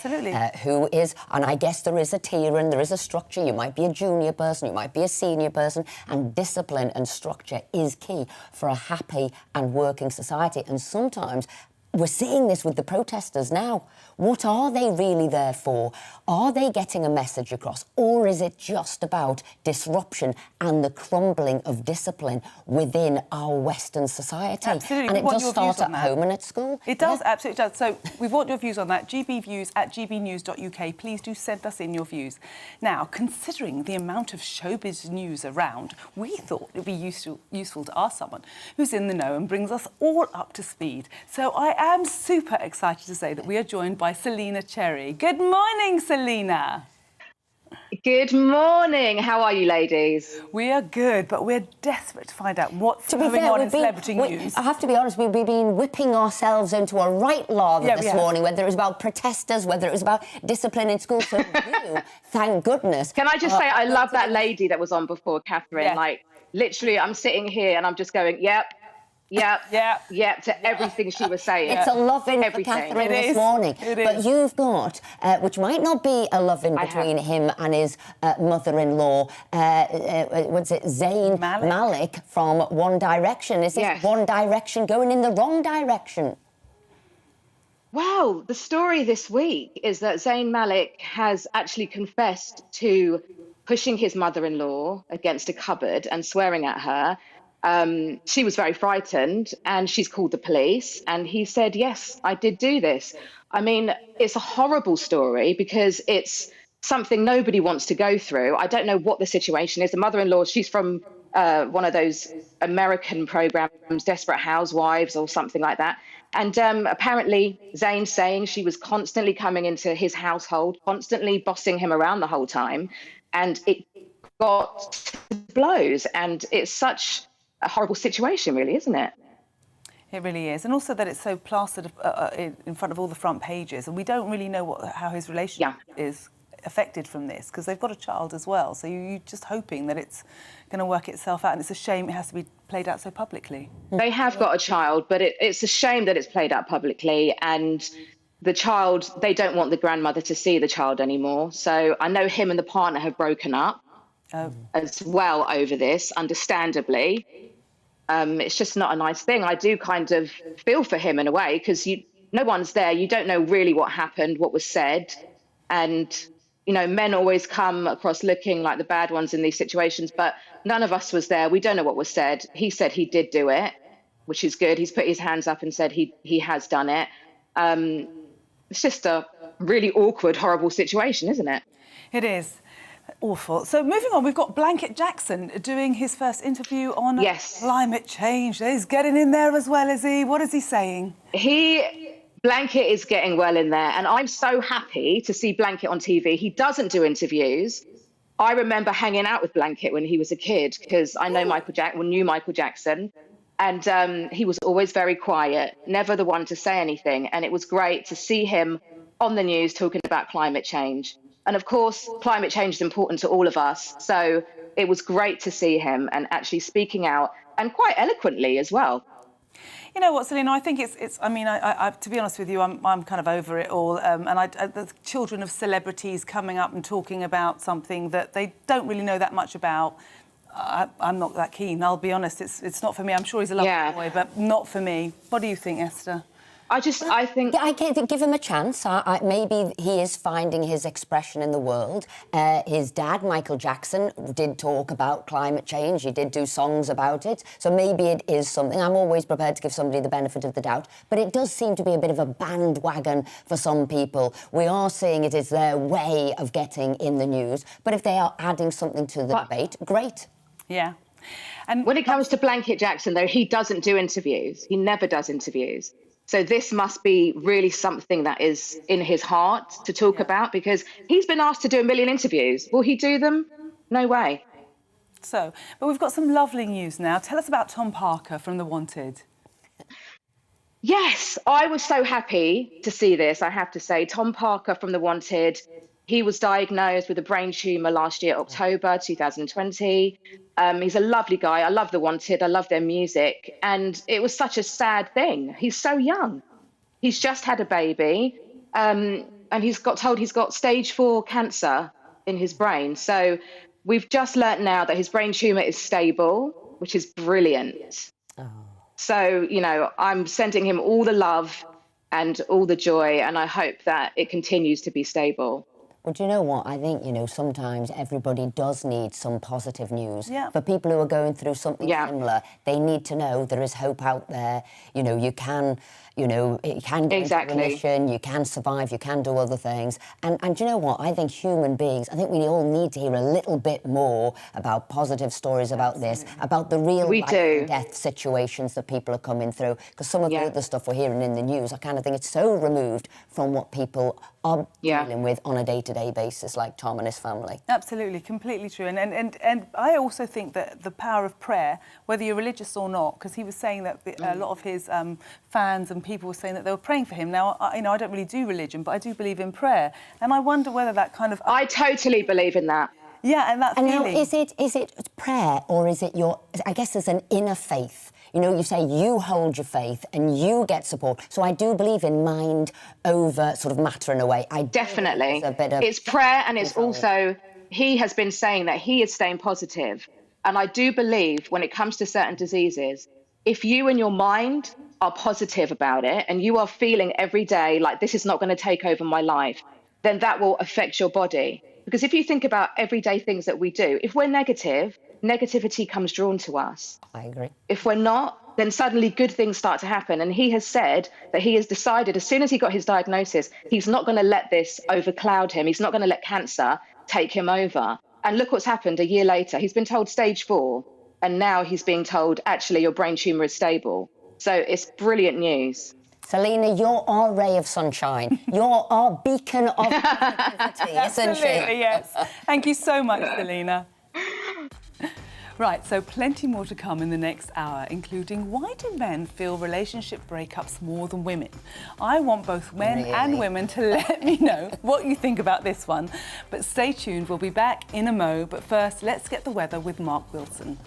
who is, and I guess there is a tier and there is a structure. You might be a junior person, you might be a senior person, and discipline and structure is key for a happy and working society. And sometimes we're seeing this with the protesters now. What are they really there for? Are they getting a message across? Or is it just about disruption and the crumbling of discipline within our Western society? Absolutely. And it does start at home and at school. It does, absolutely does. So we want your views on that. gbviews@gbnews.uk. Please do send us in your views. Now, considering the amount of showbiz news around, we thought it would be useful to ask someone who's in the know and brings us all up to speed. So I am super excited to say that we are joined by Selina Cherry. Good morning, Selina. Good morning. How are you, ladies? We are good, but we're desperate to find out what's going on in celebrity news. I have to be honest, we've been whipping ourselves into a right lather this morning, whether it was about protesters, whether it was about discipline in school. So you, thank goodness. Can I just say, I love that lady that was on before, Catherine. Yeah. Like, literally, I'm sitting here and I'm just going, yep, to everything she was saying. It's a love-in for Catherine this morning. But you've got, which might not be a love-in between him and his mother-in-law, what's it, Zayn Malik from One Direction. Is this One Direction going in the wrong direction? Well, the story this week is that Zayn Malik has actually confessed to pushing his mother-in-law against a cupboard and swearing at her. She was very frightened and she's called the police, and he said, yes, I did do this. I mean, it's a horrible story because it's something nobody wants to go through. I don't know what the situation is. The mother-in-law, she's from one of those American programs, Desperate Housewives or something like that. And apparently Zayn's saying she was constantly coming into his household, constantly bossing him around the whole time. And it got to blows. And it's such a horrible situation, really, isn't it? It really is. And also that it's so plastered in front of all the front pages. And we don't really know how his relationship is affected from this, because they've got a child as well. So you're just hoping that it's going to work itself out. And it's a shame it has to be played out so publicly. They have got a child, but it's a shame that it's played out publicly. And the child, they don't want the grandmother to see the child anymore. So I know him and the partner have broken up as well over this, understandably. It's just not a nice thing. I do kind of feel for him in a way, because no one's there. You don't know really what happened, what was said. And, you know, men always come across looking like the bad ones in these situations, but none of us was there. We don't know what was said. He said he did do it, which is good. He's put his hands up and said he has done it. It's just a really awkward, horrible situation, isn't it? It is. Awful. So moving on, we've got Blanket Jackson doing his first interview on climate change. He's getting in there as well, is he? What is he saying? Blanket is getting well in there, and I'm so happy to see Blanket on TV. He doesn't do interviews. I remember hanging out with Blanket when he was a kid, because I know knew Michael Jackson, and he was always very quiet, never the one to say anything. And it was great to see him on the news talking about climate change. And of course, climate change is important to all of us. So it was great to see him and actually speaking out, and quite eloquently as well. You know what, Selena, I think it's I mean, I to be honest with you, I'm kind of over it all. And the children of celebrities coming up and talking about something that they don't really know that much about, I'm not that keen, I'll be honest. It's not for me. I'm sure he's a lovely boy, but not for me. What do you think, Esther? I think I can't give him a chance. Maybe he is finding his expression in the world. His dad, Michael Jackson, did talk about climate change. He did do songs about it. So maybe it is something. I'm always prepared to give somebody the benefit of the doubt. But it does seem to be a bit of a bandwagon for some people. We are seeing it is their way of getting in the news. But if they are adding something to the debate, great. Yeah. And when it comes to Blanket Jackson, though, he doesn't do interviews. He never does interviews. So this must be really something that is in his heart to talk about, because he's been asked to do a million interviews. Will he do them? No way. So, but we've got some lovely news now. Tell us about Tom Parker from The Wanted. Yes, I was so happy to see this, I have to say. Tom Parker from The Wanted. He was diagnosed with a brain tumour last year, October 2020. He's a lovely guy. I love The Wanted. I love their music. And it was such a sad thing. He's so young. He's just had a baby. And he's got told he's got stage 4 cancer in his brain. So we've just learnt now that his brain tumour is stable, which is brilliant. Oh. So, you know, I'm sending him all the love and all the joy, and I hope that it continues to be stable. Well, do you know what? I think, you know, sometimes everybody does need some positive news. Yeah. For people who are going through something similar, they need to know there is hope out there. You know, you can get into remission, you can survive, you can do other things. And do you know what? I think human beings, I think we all need to hear a little bit more about positive stories about this, about the real life and death situations that people are coming through. Because some of the other stuff we're hearing in the news, I kind of think it's so removed from what people are dealing with on a day-to-day basis, like Tom and his family. Absolutely, completely true. And I also think that the power of prayer, whether you're religious or not, because he was saying that a lot of his fans and people were saying that they were praying for him. Now, I don't really do religion, but I do believe in prayer. And I wonder whether that kind of... I totally believe in that. Yeah, and that feeling... Now, is it prayer, or is it your... I guess there's an inner faith. You know, you say you hold your faith and you get support. So I do believe in mind over sort of matter in a way. Definitely. It's prayer, and it's also, he has been saying that he is staying positive. And I do believe when it comes to certain diseases, if you in your mind are positive about it and you are feeling every day like this is not going to take over my life, then that will affect your body. Because if you think about everyday things that we do, if we're negative, negativity comes drawn to us. I agree. If we're not, then suddenly good things start to happen. And he has said that he has decided, as soon as he got his diagnosis, he's not going to let this overcloud him. He's not going to let cancer take him over. And look what's happened a year later. He's been told stage 4. And now he's being told, actually, your brain tumour is stable. So it's brilliant news. Selina, you're our ray of sunshine. You're our beacon of positivity, isn't she? Absolutely, yes. Thank you so much, Selina. Right, so plenty more to come in the next hour, including why do men feel relationship breakups more than women? I want both men and women to let me know what you think about this one. But stay tuned, we'll be back in a mo. But first, let's get the weather with Mark Wilson.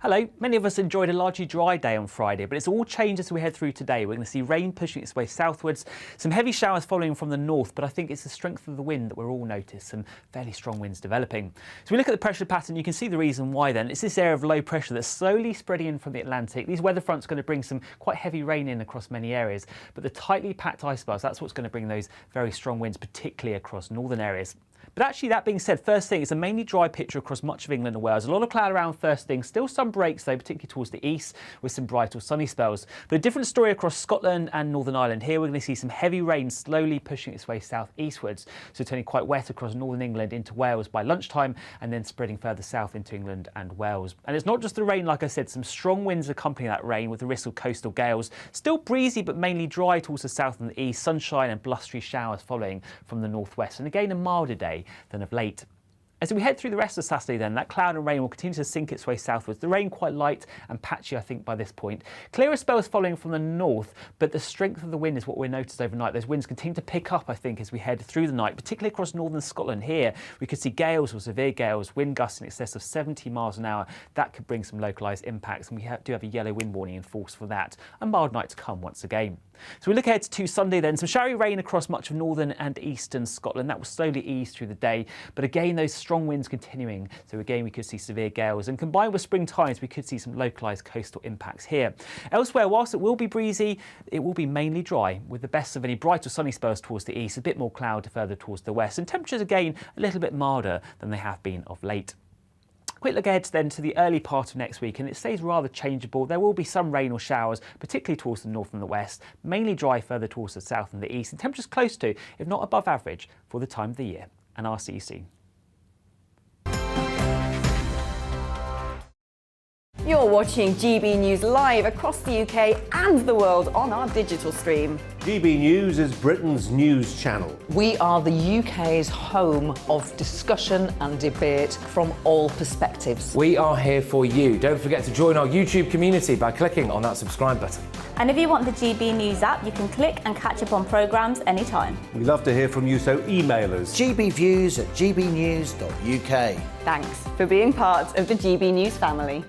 Hello. Many of us enjoyed a largely dry day on Friday, but it's all changed as we head through today. We're going to see rain pushing its way southwards, some heavy showers following from the north, but I think it's the strength of the wind that we're all noticed, some fairly strong winds developing. So we look at the pressure pattern, you can see the reason why then. It's this area of low pressure that's slowly spreading in from the Atlantic. These weather fronts are going to bring some quite heavy rain in across many areas, but the tightly packed ice bars, that's what's going to bring those very strong winds, particularly across northern areas. But actually, that being said, first thing, it's a mainly dry picture across much of England and Wales. A lot of cloud around first thing, still some breaks though, particularly towards the east with some bright or sunny spells. But a different story across Scotland and Northern Ireland. Here we're going to see some heavy rain slowly pushing its way south-eastwards. So turning quite wet across northern England into Wales by lunchtime and then spreading further south into England and Wales. And it's not just the rain, like I said, some strong winds accompany that rain with the risk of coastal gales. Still breezy but mainly dry towards the south and the east. Sunshine and blustery showers following from the northwest. And again, a milder day than of late. As we head through the rest of Saturday then, that cloud and rain will continue to sink its way southwards. The rain quite light and patchy, I think, by this point. Clearer spells following from the north, but the strength of the wind is what we noticed overnight. Those winds continue to pick up, I think, as we head through the night, particularly across northern Scotland. Here, we could see gales or severe gales, wind gusts in excess of 70 miles an hour. That could bring some localised impacts, and we do have a yellow wind warning in force for that. A mild night to come once again. So we look ahead to Sunday then. Some showery rain across much of northern and eastern Scotland. That will slowly ease through the day. But again, those strong winds continuing. So again, we could see severe gales. And combined with spring tides, we could see some localised coastal impacts here. Elsewhere, whilst it will be breezy, it will be mainly dry, with the best of any bright or sunny spells towards the east, a bit more cloud further towards the west. And temperatures, again, a little bit milder than they have been of late. Quick look ahead then to the early part of next week, and it stays rather changeable. There will be some rain or showers, particularly towards the north and the west, mainly dry further towards the south and the east, and temperatures close to, if not above average, for the time of the year. And I'll see you soon. You're watching GB News live across the UK and the world on our digital stream. GB News is Britain's news channel. We are the UK's home of discussion and debate from all perspectives. We are here for you. Don't forget to join our YouTube community by clicking on that subscribe button. And if you want the GB News app, you can click and catch up on programmes anytime. We love to hear from you, so email us. gbviews@gbnews.uk. Thanks for being part of the GB News family.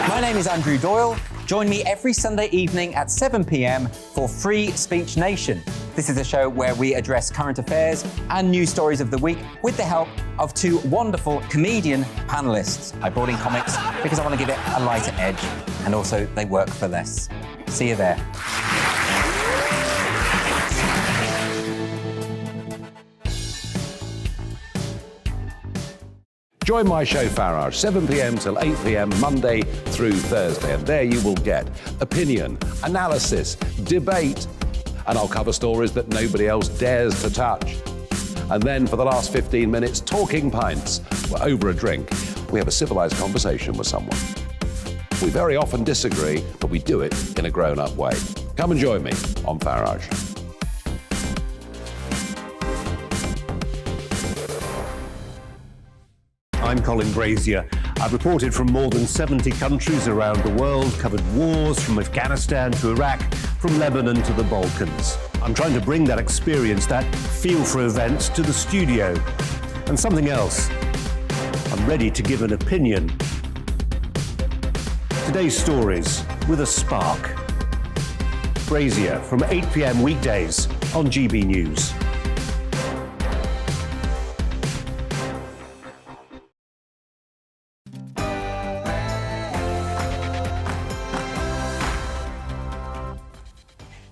My name is Andrew Doyle. Join me every Sunday evening at 7 p.m. for Free Speech Nation. This is a show where we address current affairs and news stories of the week with the help of two wonderful comedian panellists. I brought in comics because I want to give it a lighter edge, and also they work for less. See you there. Join my show Farage, 7 p.m. till 8 p.m. Monday through Thursday. And there you will get opinion, analysis, debate, and I'll cover stories that nobody else dares to touch. And then for the last 15 minutes, talking pints. We're over a drink. We have a civilised conversation with someone. We very often disagree, but we do it in a grown-up way. Come and join me on Farage. I'm Colin Brazier. I've reported from more than 70 countries around the world, covered wars from Afghanistan to Iraq, from Lebanon to the Balkans. I'm trying to bring that experience, that feel for events, to the studio. And something else. I'm ready to give an opinion. Today's stories with a spark. Brazier from 8 p.m. weekdays on GB News.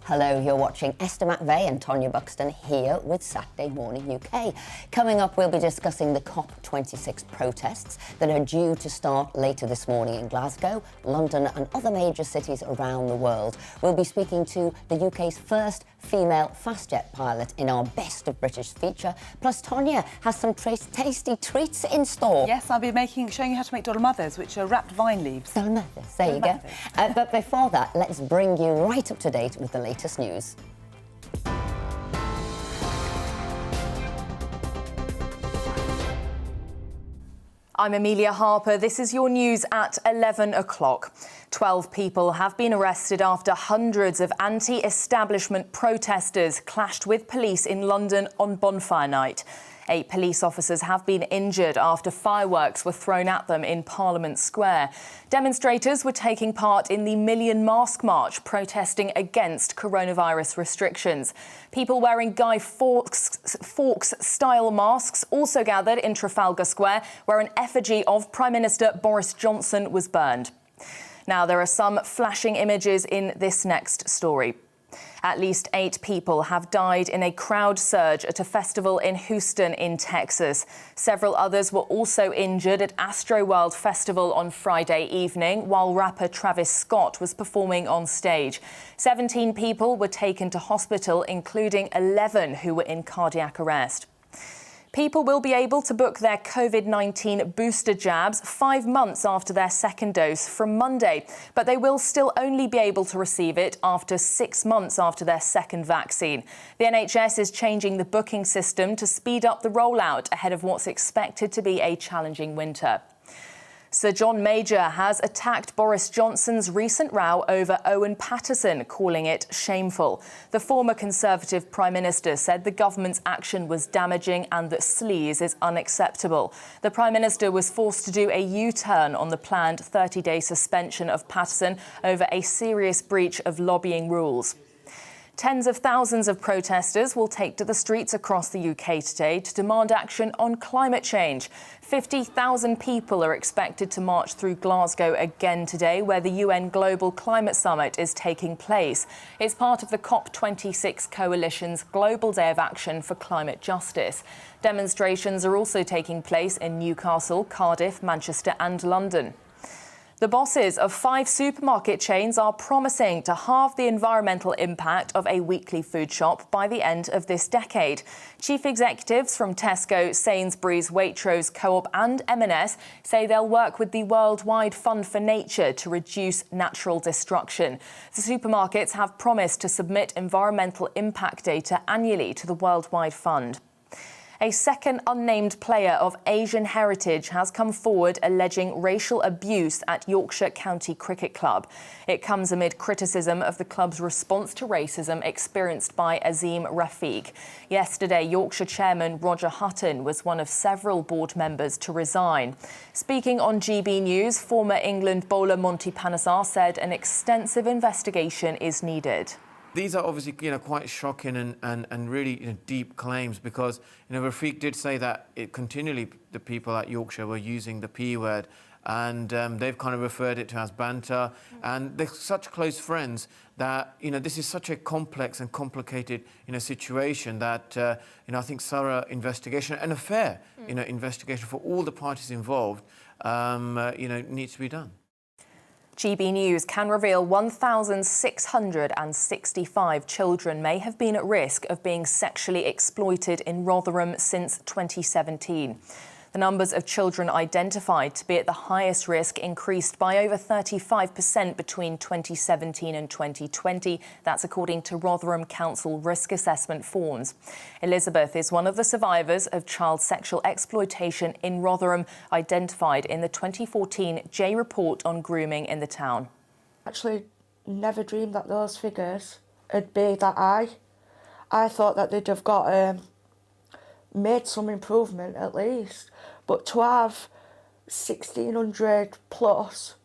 Hello, you're watching Esther McVeigh and Tonya Buxton here with Saturday Morning UK. Coming up, we'll be discussing the COP26 protests that are due to start later this morning in Glasgow, London and other major cities around the world. We'll be speaking to the UK's first female fast jet pilot in our Best of British feature. Plus, Tonya has some tasty treats in store. Yes, I'll be showing you how to make dolmades, which are wrapped vine leaves. Dolmades, there you go. But before that, let's bring you right up to date with the latest news. I'm Amelia Harper. This is your news at 11 o'clock. 12 people have been arrested after hundreds of anti-establishment protesters clashed with police in London on Bonfire Night. 8 police officers have been injured after fireworks were thrown at them in Parliament Square. Demonstrators were taking part in the Million Mask March, protesting against coronavirus restrictions. People wearing Guy Fawkes-style masks also gathered in Trafalgar Square, where an effigy of Prime Minister Boris Johnson was burned. Now, there are some flashing images in this next story. At least 8 people have died in a crowd surge at a festival in Houston in Texas. Several others were also injured at Astroworld Festival on Friday evening, while rapper Travis Scott was performing on stage. 17 people were taken to hospital, including 11 who were in cardiac arrest. People will be able to book their COVID-19 booster jabs 5 months after their second dose from Monday, but they will still only be able to receive it after 6 months after their second vaccine. The NHS is changing the booking system to speed up the rollout ahead of what's expected to be a challenging winter. Sir John Major has attacked Boris Johnson's recent row over Owen Paterson, calling it shameful. The former Conservative Prime Minister said the government's action was damaging and that sleaze is unacceptable. The Prime Minister was forced to do a U-turn on the planned 30-day suspension of Paterson over a serious breach of lobbying rules. Tens of thousands of protesters will take to the streets across the UK today to demand action on climate change. 50,000 people are expected to march through Glasgow again today, where the UN Global Climate Summit is taking place. It's part of the COP26 coalition's Global Day of Action for Climate Justice. Demonstrations are also taking place in Newcastle, Cardiff, Manchester and London. The bosses of 5 supermarket chains are promising to halve the environmental impact of a weekly food shop by the end of this decade. Chief executives from Tesco, Sainsbury's, Waitrose, Co-op and M&S say they'll work with the Worldwide Fund for Nature to reduce natural destruction. The supermarkets have promised to submit environmental impact data annually to the Worldwide Fund. A second unnamed player of Asian heritage has come forward alleging racial abuse at Yorkshire County Cricket Club. It comes amid criticism of the club's response to racism experienced by Azim Rafiq. Yesterday, Yorkshire chairman Roger Hutton was one of several board members to resign. Speaking on GB News, former England bowler Monty Panesar said an extensive investigation is needed. These are obviously, quite shocking and really deep claims because, Rafiq did say that continually the people at Yorkshire were using the P word and they've kind of referred it to as banter. And they're such close friends that, this is such a complex and complicated, situation that, I think thorough investigation and a fair, investigation for all the parties involved, needs to be done. GB News can reveal 1,665 children may have been at risk of being sexually exploited in Rotherham since 2017. The numbers of children identified to be at the highest risk increased by over 35% between 2017 and 2020. That's according to Rotherham Council risk assessment forms. Elizabeth is one of the survivors of child sexual exploitation in Rotherham, identified in the 2014 J report on grooming in the town. Actually, never dreamed that those figures would be that high. I thought that they'd have got made some improvement at least, but to have 1,600 plus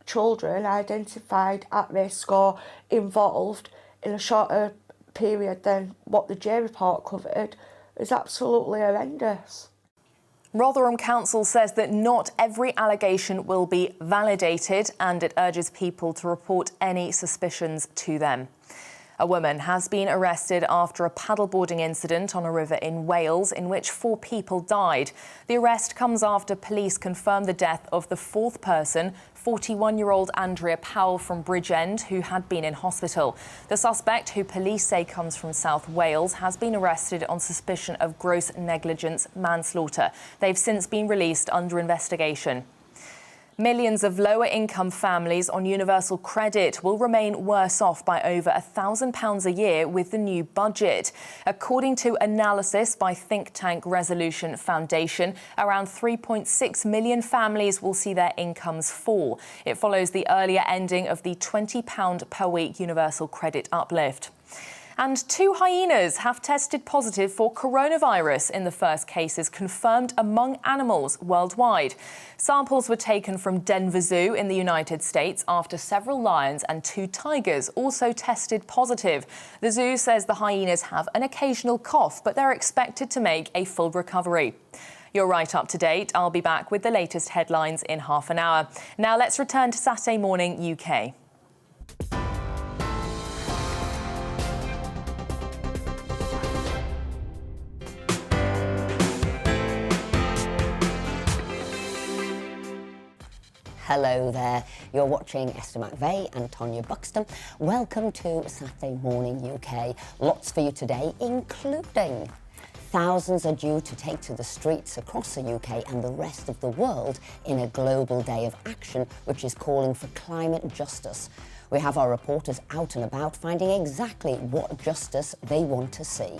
children identified at risk or involved in a shorter period than what the J report covered is absolutely horrendous. Rotherham Council says that not every allegation will be validated and it urges people to report any suspicions to them. A woman has been arrested after a paddleboarding incident on a river in Wales in which 4 people died. The arrest comes after police confirmed the death of the 4th person, 41-year-old Andrea Powell from Bridgend, who had been in hospital. The suspect, who police say comes from South Wales, has been arrested on suspicion of gross negligence manslaughter. They've since been released under investigation. Millions of lower-income families on universal credit will remain worse off by over £1,000 a year with the new budget. According to analysis by think tank Resolution Foundation, around 3.6 million families will see their incomes fall. It follows the earlier ending of the £20 per week universal credit uplift. And 2 hyenas have tested positive for coronavirus in the first cases confirmed among animals worldwide. Samples were taken from Denver Zoo in the United States after several lions and 2 tigers also tested positive. The zoo says the hyenas have an occasional cough, but they're expected to make a full recovery. You're right up to date. I'll be back with the latest headlines in half an hour. Now let's return to Saturday Morning UK. Hello there. You're watching Esther McVeigh and Tonya Buxton. Welcome to Saturday Morning UK. Lots for you today, including thousands are due to take to the streets across the UK and the rest of the world in a global day of action, which is calling for climate justice. We have our reporters out and about finding exactly what justice they want to see.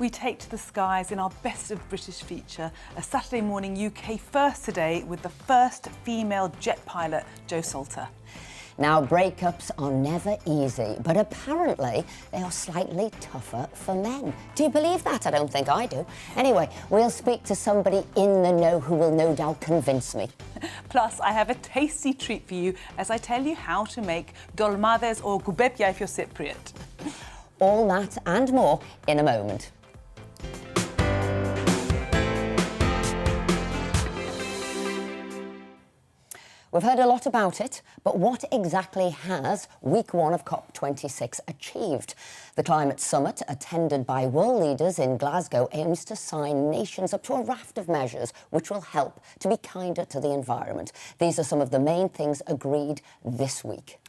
We take to the skies in our Best of British feature, a Saturday Morning UK first today with the first female jet pilot, Jo Salter. Now, breakups are never easy, but apparently they are slightly tougher for men. Do you believe that? I don't think I do. Anyway, we'll speak to somebody in the know who will no doubt convince me. Plus, I have a tasty treat for you as I tell you how to make dolmades or gubepia if you're Cypriot. All that and more in a moment. We've heard a lot about it, but what exactly has week 1 of COP26 achieved? The climate summit, attended by world leaders in Glasgow, aims to sign nations up to a raft of measures which will help to be kinder to the environment. These are some of the main things agreed this week.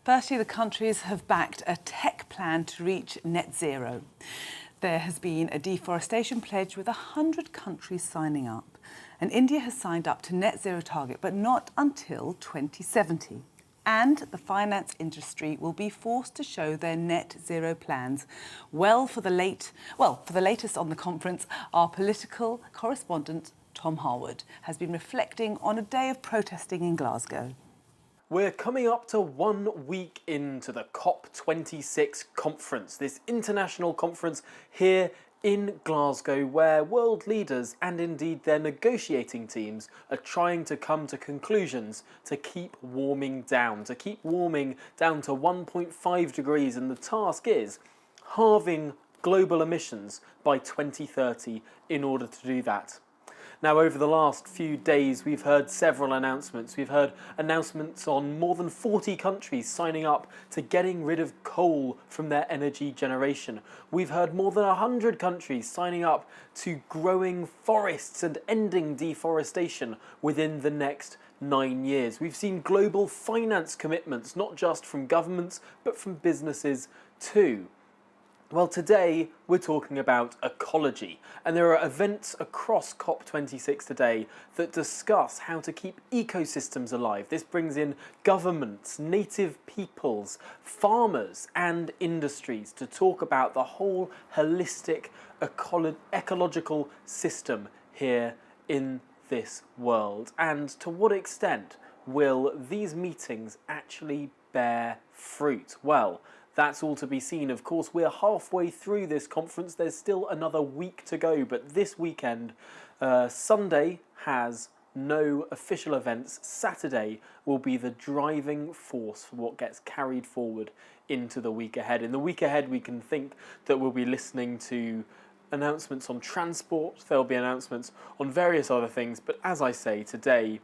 Firstly, the countries have backed a tech plan to reach net zero. There has been a deforestation pledge with 100 countries signing up. And India has signed up to net zero target, but not until 2070. And the finance industry will be forced to show their net zero plans. For the latest on the conference, our political correspondent, Tom Harwood, has been reflecting on a day of protesting in Glasgow. We're coming up to 1 week into the COP26 conference, this international conference here in Glasgow, where world leaders and indeed their negotiating teams are trying to come to conclusions to keep warming down, to 1.5 degrees, and the task is halving global emissions by 2030 in order to do that. Now, over the last few days, we've heard several announcements. We've heard announcements on more than 40 countries signing up to getting rid of coal from their energy generation. We've heard more than 100 countries signing up to growing forests and ending deforestation within the next 9 years. We've seen global finance commitments, not just from governments, but from businesses too. Well, today we're talking about ecology, and there are events across COP26 today that discuss how to keep ecosystems alive. This brings in governments, native peoples, farmers and industries to talk about the whole holistic ecological system here in this world. And to what extent will these meetings actually bear fruit? Well, that's all to be seen. Of course, we're halfway through this conference. There's still another week to go, but this weekend, Sunday has no official events. Saturday will be the driving force for what gets carried forward into the week ahead. In the week ahead, we can think that we'll be listening to announcements on transport. There'll be announcements on various other things. But as I say, today,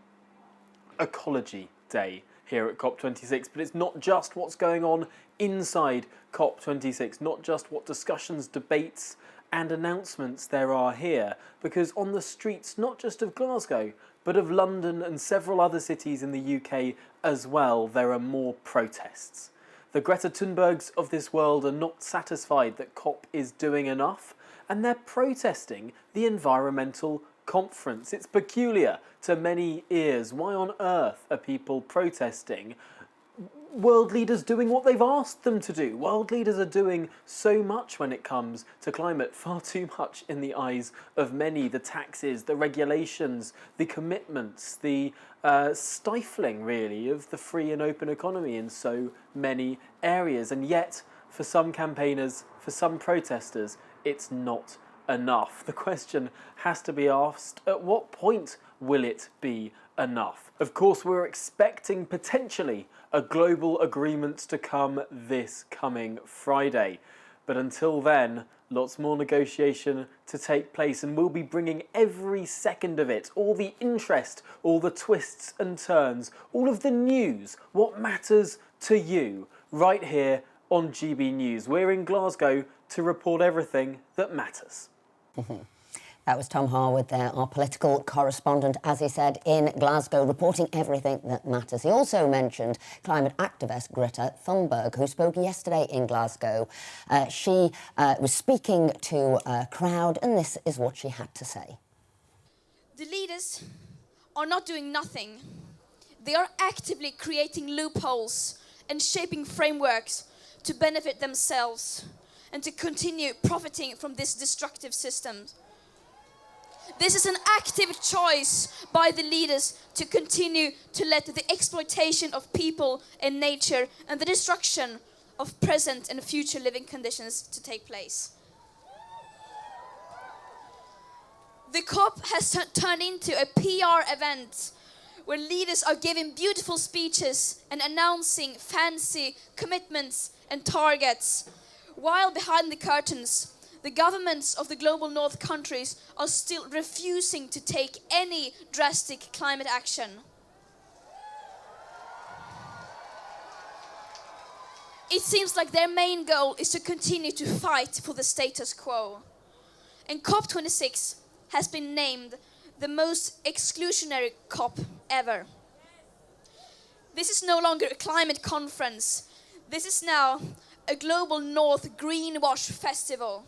Ecology Day here at COP26, but it's not just what's going on inside COP26, not just what discussions, debates and announcements there are here, because on the streets, not just of Glasgow, but of London and several other cities in the UK as well, there are more protests. The Greta Thunbergs of this world are not satisfied that COP is doing enough, and they're protesting the environmental conference. It's peculiar to many ears. Why on earth are people protesting? World leaders doing what they've asked them to do. World leaders are doing so much when it comes to climate, far too much in the eyes of many. The taxes, the regulations, the commitments, the stifling, really, of the free and open economy in so many areas. And yet, for some campaigners, for some protesters, it's not enough. The question has to be asked, at what point will it be enough? Of course, we're expecting potentially a global agreement to come this coming Friday. But until then, lots more negotiation to take place, and we'll be bringing every second of it, all the interest, all the twists and turns, all of the news, what matters to you, right here on GB News. We're in Glasgow to report everything that matters. That was Tom Harwood there, our political correspondent, as he said, in Glasgow, reporting everything that matters. He also mentioned climate activist Greta Thunberg, who spoke yesterday in Glasgow. She was speaking to a crowd, and this is what she had to say. The leaders are not doing nothing. They are actively creating loopholes and shaping frameworks to benefit themselves and to continue profiting from this destructive system. This is an active choice by the leaders to continue to let the exploitation of people and nature and the destruction of present and future living conditions to take place. The COP has turned into a PR event where leaders are giving beautiful speeches and announcing fancy commitments and targets, while behind the curtains, the governments of the global north countries are still refusing to take any drastic climate action. It seems like their main goal is to continue to fight for the status quo. And COP26 has been named the most exclusionary COP ever. This is no longer a climate conference. This is now a global North greenwash festival.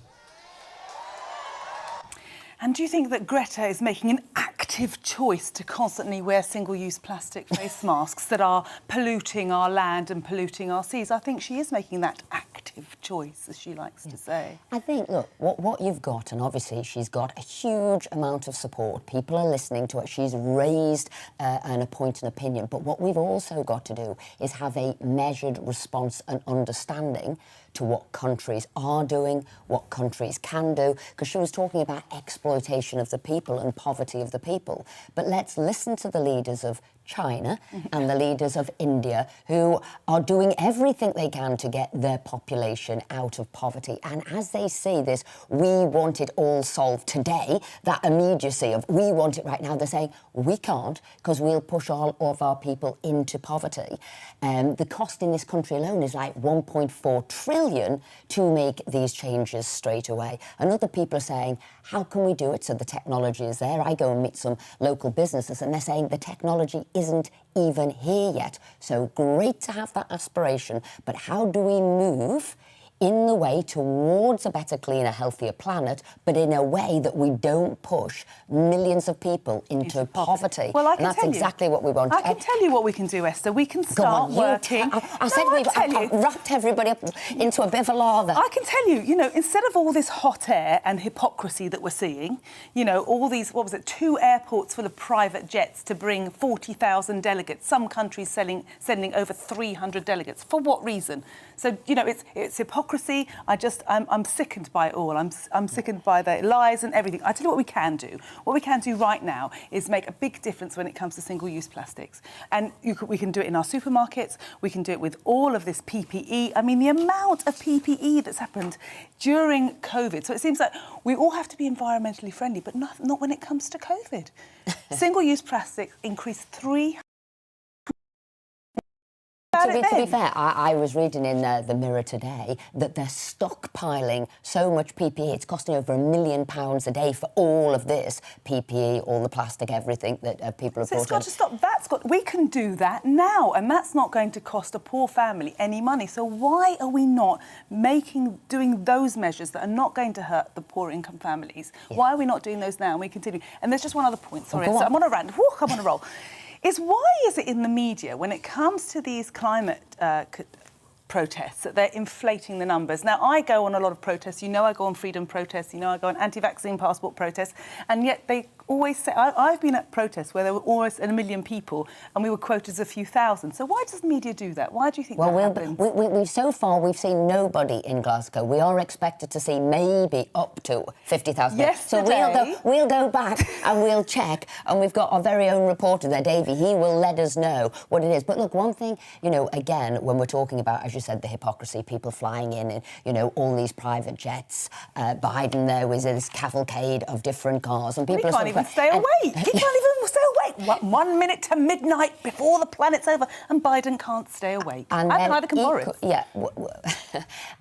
And do you think that Greta is making an active choice to constantly wear single-use plastic face masks that are polluting our land and polluting our seas? I think she is making that active choice, as she likes to say. I think, look, what you've got, and obviously she's got a huge amount of support. People are listening to her. She's raised a point and opinion. But what we've also got to do is have a measured response and understanding to what countries are doing, what countries can do, because she was talking about exploitation of the people and poverty of the people. But let's listen to the leaders of China and the leaders of India, who are doing everything they can to get their population out of poverty. And as they see this, we want it all solved today, that immediacy of we want it right now, they're saying we can't, because we'll push all of our people into poverty. The cost in this country alone is like 1.4 trillion to make these changes straight away. And other people are saying, how can we do it? So the technology is there. I go and meet some local businesses and they're saying the technology isn't even here yet. So great to have that aspiration, but how do we move in the way towards a better, cleaner, healthier planet, but in a way that we don't push millions of people into poverty? Well, I and can that's tell exactly what we want. I can tell you what we can do, Esther. We can start working. I said I've wrapped everybody up into a bit of a lather. I can tell you, you know, instead of all this hot air and hypocrisy that we're seeing, you know, all these, 2 airports full of private jets to bring 40,000 delegates, some countries sending over 300 delegates. For what reason? So, you know, it's hypocrisy. I'm sickened by it all. I'm sickened by the lies and everything. I tell you what we can do. What we can do right now is make a big difference when it comes to single-use plastics. And we can do it in our supermarkets. We can do it with all of this PPE. I mean, the amount of PPE that's happened during COVID. So it seems like we all have to be environmentally friendly, but not when it comes to COVID. Single-use plastics increased 300% about it To be then. fair, I was reading in the Mirror today that they're stockpiling so much PPE. It's costing over £1 million a day for all of this PPE, all the plastic, everything that people have So it's brought got in. to stop. We can do that now, and that's not going to cost a poor family any money. So why are we not doing those measures that are not going to hurt the poor income families? Yeah. Why are we not doing those now? And we continue. And there's just one other point. Sorry, go on. I'm on a rant. Whew, I'm on a roll. Is why is it in the media when it comes to these climate protests that they're inflating the numbers? Now, I go on a lot of protests. You know, I go on freedom protests. You know, I go on anti-vaccine passport protests. And yet they always say... I've been at protests where there were almost 1 million people and we were quoted as a few thousand. So why does the media do that? Why do you think that happens? So far, we've seen nobody in Glasgow. We are expected to see maybe up to 50,000. Yesterday... So we'll go back and we'll check. And we've got our very own reporter there, Davey. He will let us know what it is. But look, one thing, you know, again, when we're talking about, as you said, the hypocrisy, people flying in you know, all these private jets, Biden there with this cavalcade of different cars, and people can't even stay awake. He can't even stay awake. 1 minute to midnight before the planet's over, and Biden can't stay awake. And neither can Boris. Yeah,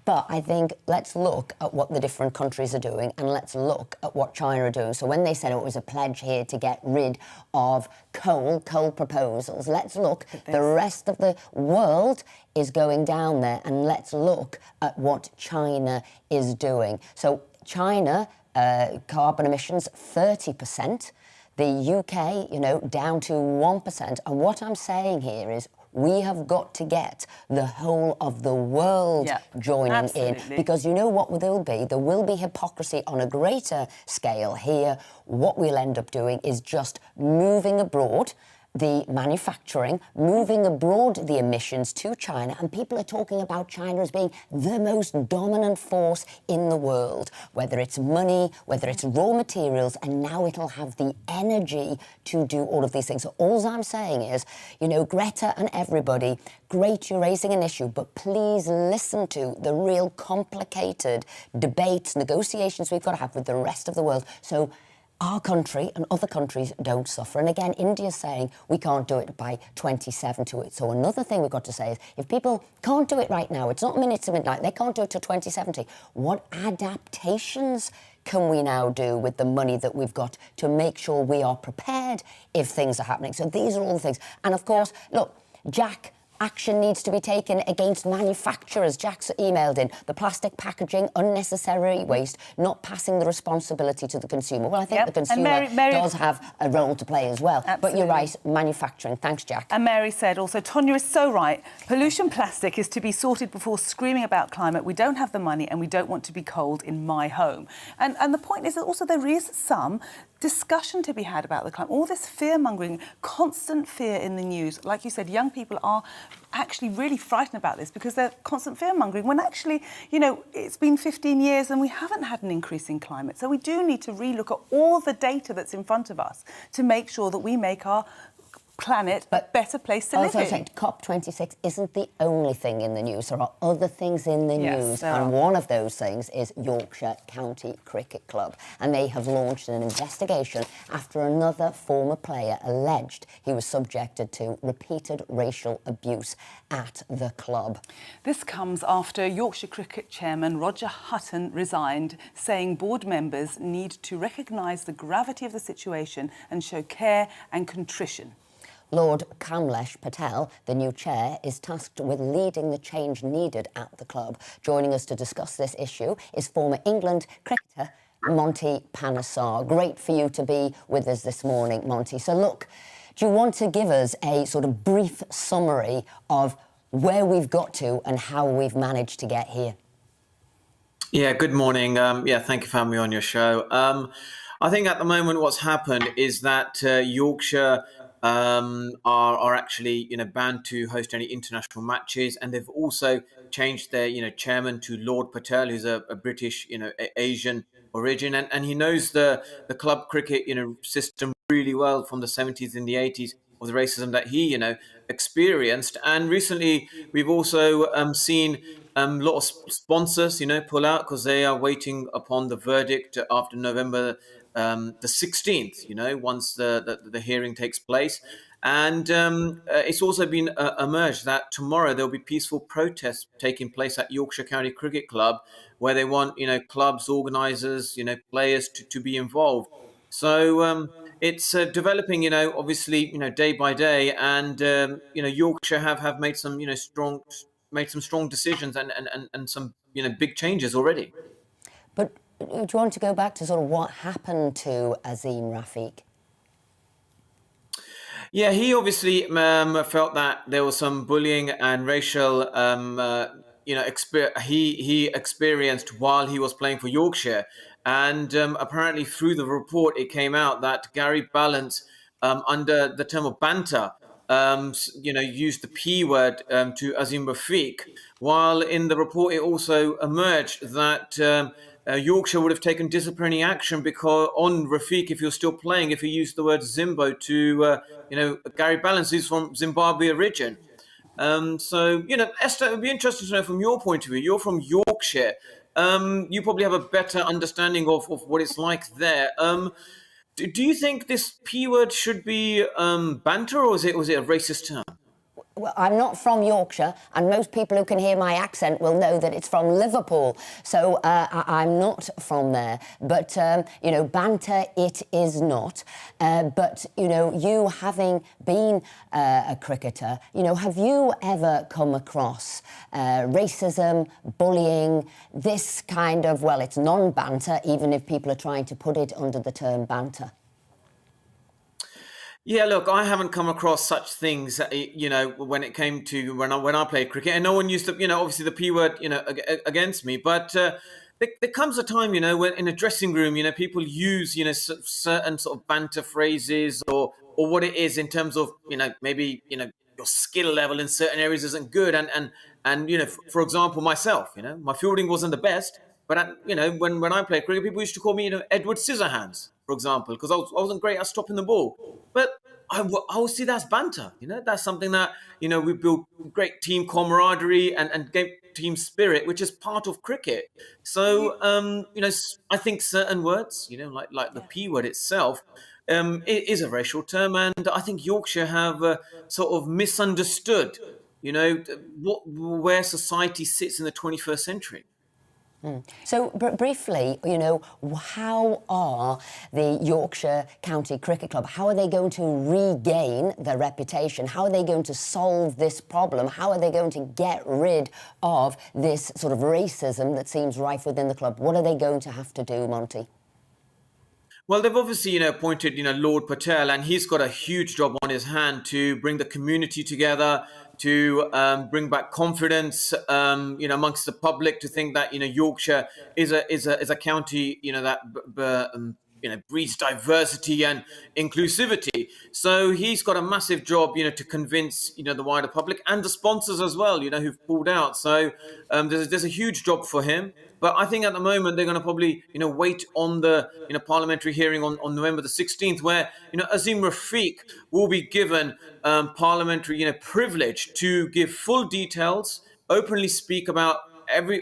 but I think let's look at what the different countries are doing, and let's look at what China are doing. So when they said it was a pledge here to get rid of coal proposals, let's look. The rest of the world is going down there, and let's look at what China is doing. So China, carbon emissions, 30%. The UK, you know, down to 1%. And what I'm saying here is we have got to get the whole of the world joining in. Because you know what there'll be? There will be hypocrisy on a greater scale here. What we'll end up doing is just moving abroad the manufacturing, moving abroad the emissions to China, and people are talking about China as being the most dominant force in the world, whether it's money, whether it's raw materials, and now it'll have the energy to do all of these things. So all I'm saying is, you know, Greta and everybody, great, you're raising an issue, but please listen to the real complicated debates, negotiations we've got to have with the rest of the world. So our country and other countries don't suffer. And again, India's saying we can't do it by 27 to it. So another thing we've got to say is if people can't do it right now, it's not minutes to midnight, they can't do it till 2070, what adaptations can we now do with the money that we've got to make sure we are prepared if things are happening? So these are all the things. And of course, look, Jack, action needs to be taken against manufacturers. Jack's emailed in the plastic packaging, unnecessary waste, not passing the responsibility to the consumer. Well, I think the consumer does have a role to play as well. Absolutely. But you're right, manufacturing. Thanks, Jack. And Mary said also, Tonya is so right. Pollution plastic is to be sorted before screaming about climate. We don't have the money and we don't want to be cold in my home. And the point is that also there is some discussion to be had about the climate. All this fear-mongering, constant fear in the news. Like you said, young people are actually really frightened about this because they're constant fear-mongering when actually, you know, it's been 15 years and we haven't had an increase in climate. So we do need to relook at all the data that's in front of us to make sure that we make our planet a better place to live in. COP26 isn't the only thing in the news. There are other things in the news, and one of those things is Yorkshire County Cricket Club, and they have launched an investigation after another former player alleged he was subjected to repeated racial abuse at the club. This comes after Yorkshire Cricket chairman Roger Hutton resigned, saying board members need to recognise the gravity of the situation and show care and contrition. Lord Kamlesh Patel, the new chair, is tasked with leading the change needed at the club. Joining us to discuss this issue is former England cricketer Monty Panesar. Great for you to be with us this morning, Monty. So look, do you want to give us a sort of brief summary of where we've got to and how we've managed to get here? Yeah, good morning. Thank you for having me on your show. I think at the moment what's happened is that Yorkshire are actually, you know, banned to host any international matches, and they've also changed their, you know, chairman to Lord Patel, who's a British, you know, Asian origin, and he knows the club cricket, you know, system really well from the 70s and the 80s of the racism that he, you know, experienced. And recently we've also seen a lot of sponsors, you know, pull out because they are waiting upon the verdict after November the 16th, you know, once the hearing takes place. And it's also been emerged that tomorrow there'll be peaceful protests taking place at Yorkshire County Cricket Club, where they want, clubs, organisers, players to be involved. So it's developing, obviously, day by day, and Yorkshire have made some, strong decisions and some, big changes already. But do you want to go back to sort of what happened to Azim Rafiq? Yeah, he obviously felt that there was some bullying and racial, he experienced while he was playing for Yorkshire. And apparently through the report, it came out that Gary Balance, under the term of banter, used the P word to Azim Rafiq, while in the report it also emerged that Yorkshire would have taken disciplinary action because on Rafiq, if you're still playing, if he used the word Zimbo to, Gary Balance, who's from Zimbabwe origin. So, Esther, it would be interesting to know from your point of view. You're from Yorkshire. You probably have a better understanding of what it's like there. Do you think this P word should be banter, or was it a racist term? Well, I'm not from Yorkshire, and most people who can hear my accent will know that it's from Liverpool. So I'm not from there. But, banter it is not. But, you having been a cricketer, have you ever come across racism, bullying, this kind of, well, it's non-banter, even if people are trying to put it under the term banter? Yeah, look, I haven't come across such things, when it came to when I played cricket, and no one used to, obviously the P word, against me. But there comes a time, when in a dressing room, people use, certain sort of banter phrases or what it is in terms of, maybe, your skill level in certain areas isn't good, and for example, myself, my fielding wasn't the best, but when I played cricket, people used to call me, Edward Scissorhands, for example, because I wasn't great at stopping the ball. But I will see that's banter. That's something that, we build great team camaraderie and team spirit, which is part of cricket. So, I think certain words, like the P word itself, it is a racial term. And I think Yorkshire have sort of misunderstood, where society sits in the 21st century. So, briefly, how are the Yorkshire County Cricket Club, how are they going to regain their reputation? How are they going to solve this problem? How are they going to get rid of this sort of racism that seems rife within the club? What are they going to have to do, Monty? Well, they've obviously, appointed, Lord Patel, and he's got a huge job on his hand to bring the community together, to bring back confidence, amongst the public, to think that, Yorkshire is a county, that breeds diversity and inclusivity. So he's got a massive job, to convince, the wider public and the sponsors as well, who've pulled out. So there's a huge job for him. But I think at the moment they're going to probably, wait on the, parliamentary hearing on November the 16th, where, Azim Rafiq will be given parliamentary, privilege to give full details, openly speak about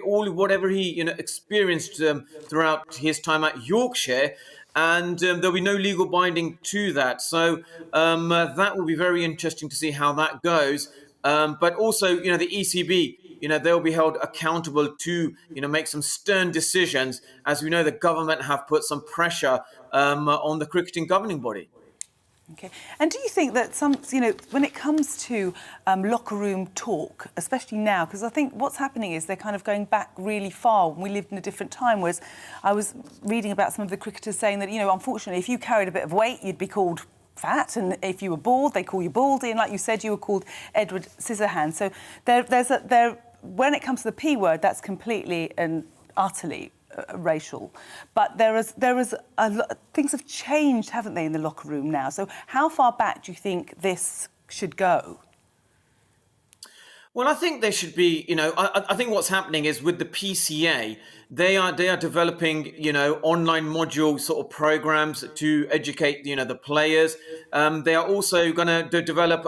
whatever he, experienced throughout his time at Yorkshire. And there'll be no legal binding to that. So that will be very interesting to see how that goes. But also, the ECB, they'll be held accountable to, make some stern decisions. As we know, the government have put some pressure on the cricketing governing body. Okay. And do you think that when it comes to locker room talk, especially now, because I think what's happening is they're kind of going back really far. We lived in a different time, whereas I was reading about some of the cricketers saying that, unfortunately, if you carried a bit of weight, you'd be called fat, and if you were bald, they call you baldy, and like you said, you were called Edward Scissorhands. So when it comes to the P word, that's completely and utterly racial. But things have changed, haven't they, in the locker room now? So how far back do you think this should go? Well, I think there should be, I think what's happening is with the PCA, they are developing, online module sort of programs to educate, the players. They are also going to develop,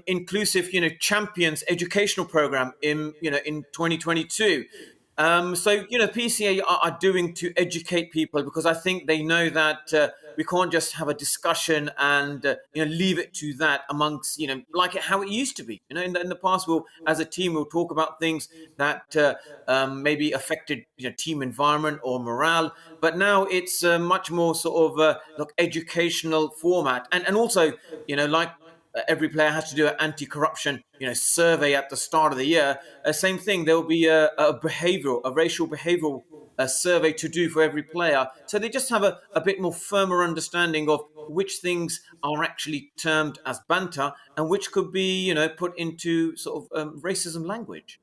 inclusive, champions educational program in 2022. So, PCA are doing to educate people, because I think they know that we can't just have a discussion and, leave it to that amongst, like how it used to be. In the past, as a team, we'll talk about things that maybe affected, team environment or morale. But now it's much more sort of educational format. And also, like, every player has to do an anti-corruption, survey at the start of the year. Same thing. There will be a racial behavioural survey to do for every player. So they just have a bit more firmer understanding of which things are actually termed as banter and which could be, put into sort of racism language.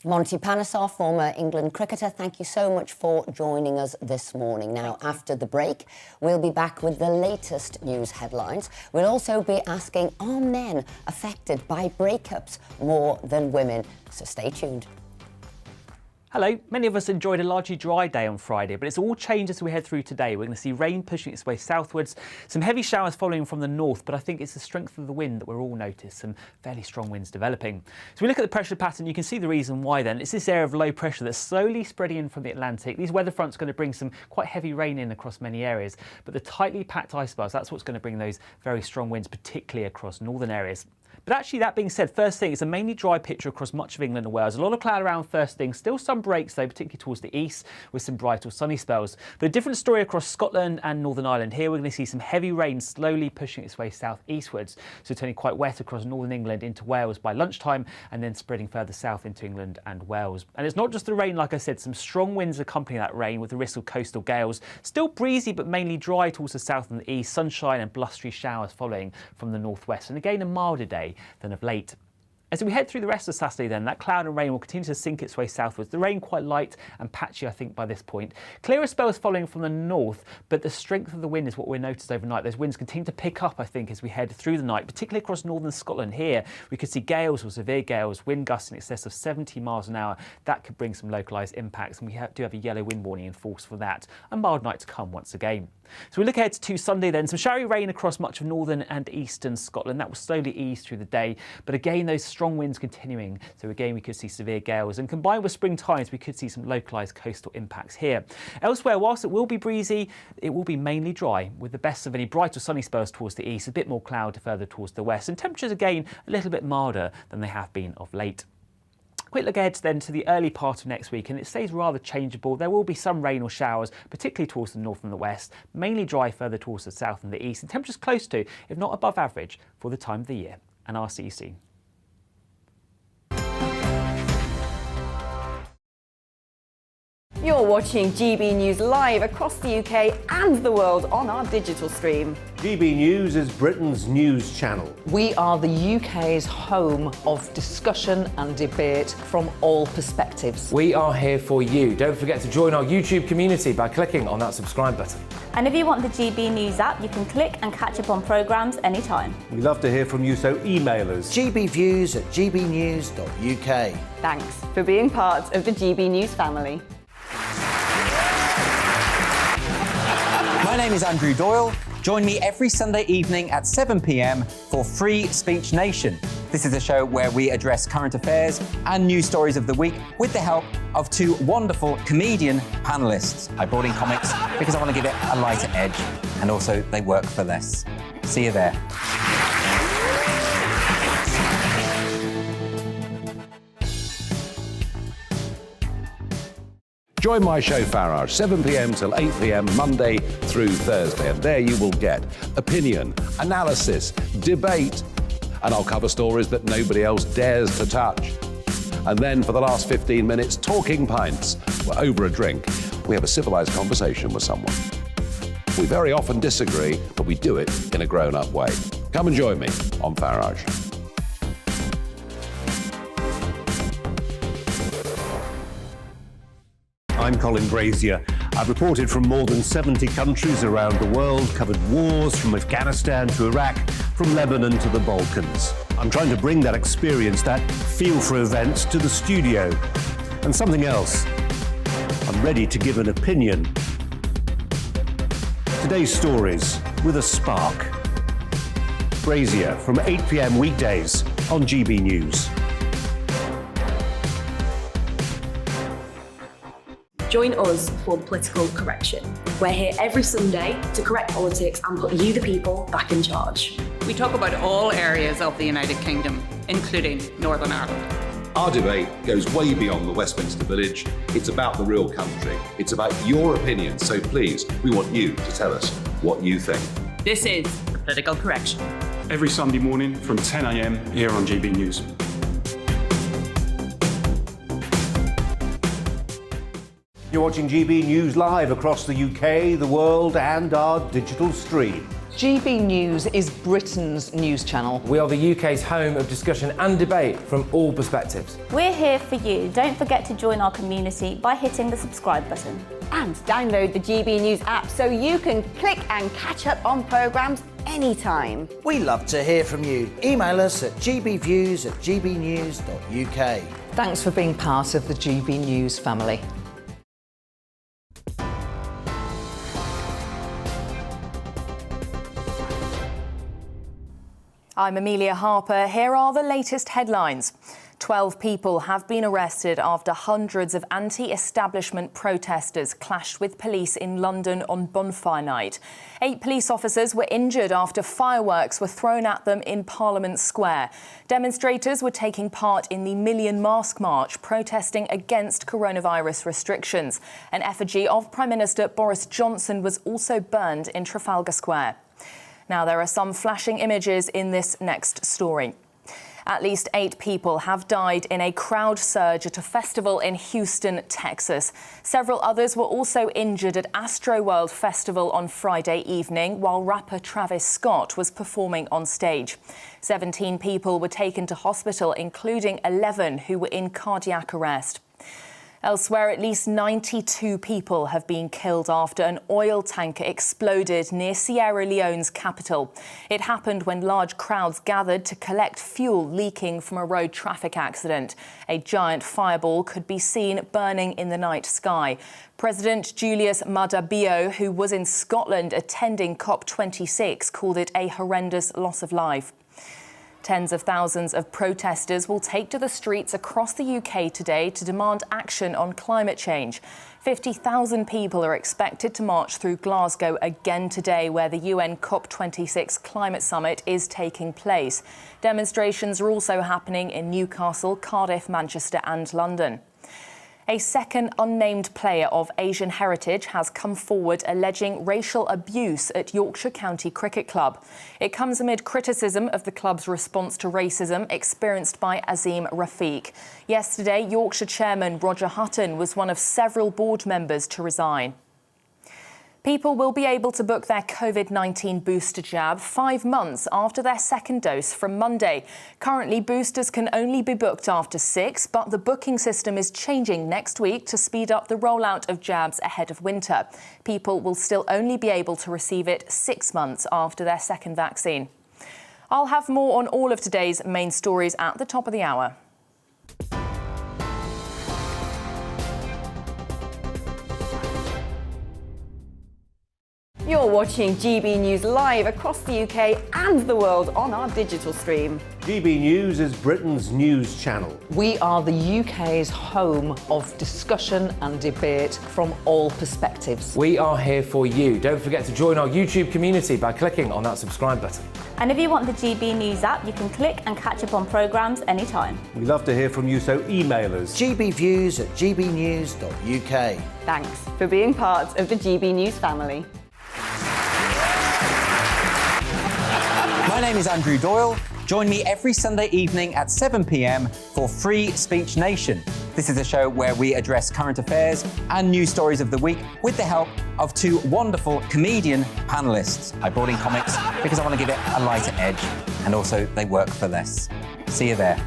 Monty Panesar, former England cricketer, thank you so much for joining us this morning. Now, after the break, we'll be back with the latest news headlines. We'll also be asking, are men affected by breakups more than women? So stay tuned. Hello. Many of us enjoyed a largely dry day on Friday, but it's all changed as we head through today. We're going to see rain pushing its way southwards, some heavy showers following from the north, but I think it's the strength of the wind that we're all noticed, some fairly strong winds developing. So we look at the pressure pattern, you can see the reason why then. It's this area of low pressure that's slowly spreading in from the Atlantic. These weather fronts are going to bring some quite heavy rain in across many areas, but the tightly packed ice bars, that's what's going to bring those very strong winds, particularly across northern areas. But actually, that being said, first thing, it's a mainly dry picture across much of England and Wales. A lot of cloud around first thing, still some breaks though, particularly towards the east with some bright or sunny spells. But a different story across Scotland and Northern Ireland. Here we're going to see some heavy rain slowly pushing its way south-eastwards, so turning quite wet across northern England into Wales by lunchtime and then spreading further south into England and Wales. And it's not just the rain, like I said, some strong winds accompany that rain with the risk of coastal gales. Still breezy but mainly dry towards the south and the east, sunshine and blustery showers following from the northwest. And again, a milder day than of late. As we head through the rest of Saturday then, that cloud and rain will continue to sink its way southwards. The rain quite light and patchy, I think, by this point. Clearer spells following from the north, but the strength of the wind is what we noticed overnight. Those winds continue to pick up, I think, as we head through the night, particularly across northern Scotland. Here, we could see gales or severe gales, wind gusts in excess of 70 miles an hour. That could bring some localised impacts, and we do have a yellow wind warning in force for that. A mild night to come once again. So we look ahead to Sunday then. Some showery rain across much of northern and eastern Scotland. That will slowly ease through the day, but again, those strong winds continuing. So again, we could see severe gales, and combined with spring tides, we could see some localised coastal impacts here. Elsewhere, whilst it will be breezy, it will be mainly dry, with the best of any bright or sunny spells towards the east, a bit more cloud further towards the west, and temperatures again a little bit milder than they have been of late. Quick look ahead then to the early part of next week, and it stays rather changeable. There will be some rain or showers, particularly towards the north and the west, mainly dry further towards the south and the east, and temperatures close to, if not above average, for the time of the year. And I'll see you soon. You're watching GB News live across the UK and the world on our digital stream. GB News is Britain's news channel. We are the UK's home of discussion and debate from all perspectives. We are here for you. Don't forget to join our YouTube community by clicking on that subscribe button. And if you want the GB News app, you can click and catch up on programmes anytime. We love to hear from you, so email us. gbviews@gbnews.uk. Thanks for being part of the GB News family. My name is Andrew Doyle. Join me every Sunday evening at 7 p.m. for Free Speech Nation. This is a show where we address current affairs and news stories of the week with the help of two wonderful comedian panellists. I brought in comics because I want to give it a lighter edge, and also they work for less. See you there. Join my show Farage, 7 p.m. till 8 p.m. Monday through Thursday. And there you will get opinion, analysis, debate, and I'll cover stories that nobody else dares to touch. And then for the last 15 minutes, talking pints. We're over a drink. We have a civilised conversation with someone. We very often disagree, but we do it in a grown-up way. Come and join me on Farage. I'm Colin Brazier. I've reported from more than 70 countries around the world, covered wars from Afghanistan to Iraq, from Lebanon to the Balkans. I'm trying to bring that experience, that feel for events, to the studio. And something else. I'm ready to give an opinion. Today's stories with a spark. Brazier from 8 p.m. weekdays on GB News. Join us for Political Correction. We're here every Sunday to correct politics and put you, the people, back in charge. We talk about all areas of the United Kingdom, including Northern Ireland. Our debate goes way beyond the Westminster Village. It's about the real country. It's about your opinion. So please, we want you to tell us what you think. This is Political Correction. Every Sunday morning from 10 a.m. here on GB News. You're watching GB News live across the UK, the world, and our digital stream. GB News is Britain's news channel. We are the UK's home of discussion and debate from all perspectives. We're here for you. Don't forget to join our community by hitting the subscribe button. And download the GB News app so you can click and catch up on programmes anytime. We love to hear from you. Email us at gbviews@gbnews.uk. Thanks for being part of the GB News family. I'm Amelia Harper. Here are the latest headlines. 12 people have been arrested after hundreds of anti-establishment protesters clashed with police in London on Bonfire Night. 8 police officers were injured after fireworks were thrown at them in Parliament Square. Demonstrators were taking part in the Million Mask March, protesting against coronavirus restrictions. An effigy of Prime Minister Boris Johnson was also burned in Trafalgar Square. Now, there are some flashing images in this next story. At least 8 people have died in a crowd surge at a festival in Houston, Texas. Several others were also injured at Astroworld Festival on Friday evening, while rapper Travis Scott was performing on stage. 17 people were taken to hospital, including 11 who were in cardiac arrest. Elsewhere, at least 92 people have been killed after an oil tanker exploded near Sierra Leone's capital. It happened when large crowds gathered to collect fuel leaking from a road traffic accident. A giant fireball could be seen burning in the night sky. President Julius Maada Bio, who was in Scotland attending COP26, called it a horrendous loss of life. Tens of thousands of protesters will take to the streets across the UK today to demand action on climate change. 50,000 people are expected to march through Glasgow again today, where the UN COP26 climate summit is taking place. Demonstrations are also happening in Newcastle, Cardiff, Manchester and London. A second unnamed player of Asian heritage has come forward alleging racial abuse at Yorkshire County Cricket Club. It comes amid criticism of the club's response to racism experienced by Azim Rafiq. Yesterday, Yorkshire chairman Roger Hutton was one of several board members to resign. People will be able to book their COVID-19 booster jab 5 months after their second dose from Monday. Currently, boosters can only be booked after 6, but the booking system is changing next week to speed up the rollout of jabs ahead of winter. People will still only be able to receive it 6 months after their second vaccine. I'll have more on all of today's main stories at the top of the hour. You're watching GB News live across the UK and the world on our digital stream. GB News is Britain's news channel. We are the UK's home of discussion and debate from all perspectives. We are here for you. Don't forget to join our YouTube community by clicking on that subscribe button. And if you want the GB News app, you can click and catch up on programmes anytime. We love to hear from you, so email us. gbviews@gbnews.uk. Thanks for being part of the GB News family. My name is Andrew Doyle. Join me every Sunday evening at 7 p.m. for Free Speech Nation. This is a show where we address current affairs and news stories of the week with the help of 2 wonderful comedian panellists. I brought in comics because I want to give it a lighter edge, and also they work for less. See you there.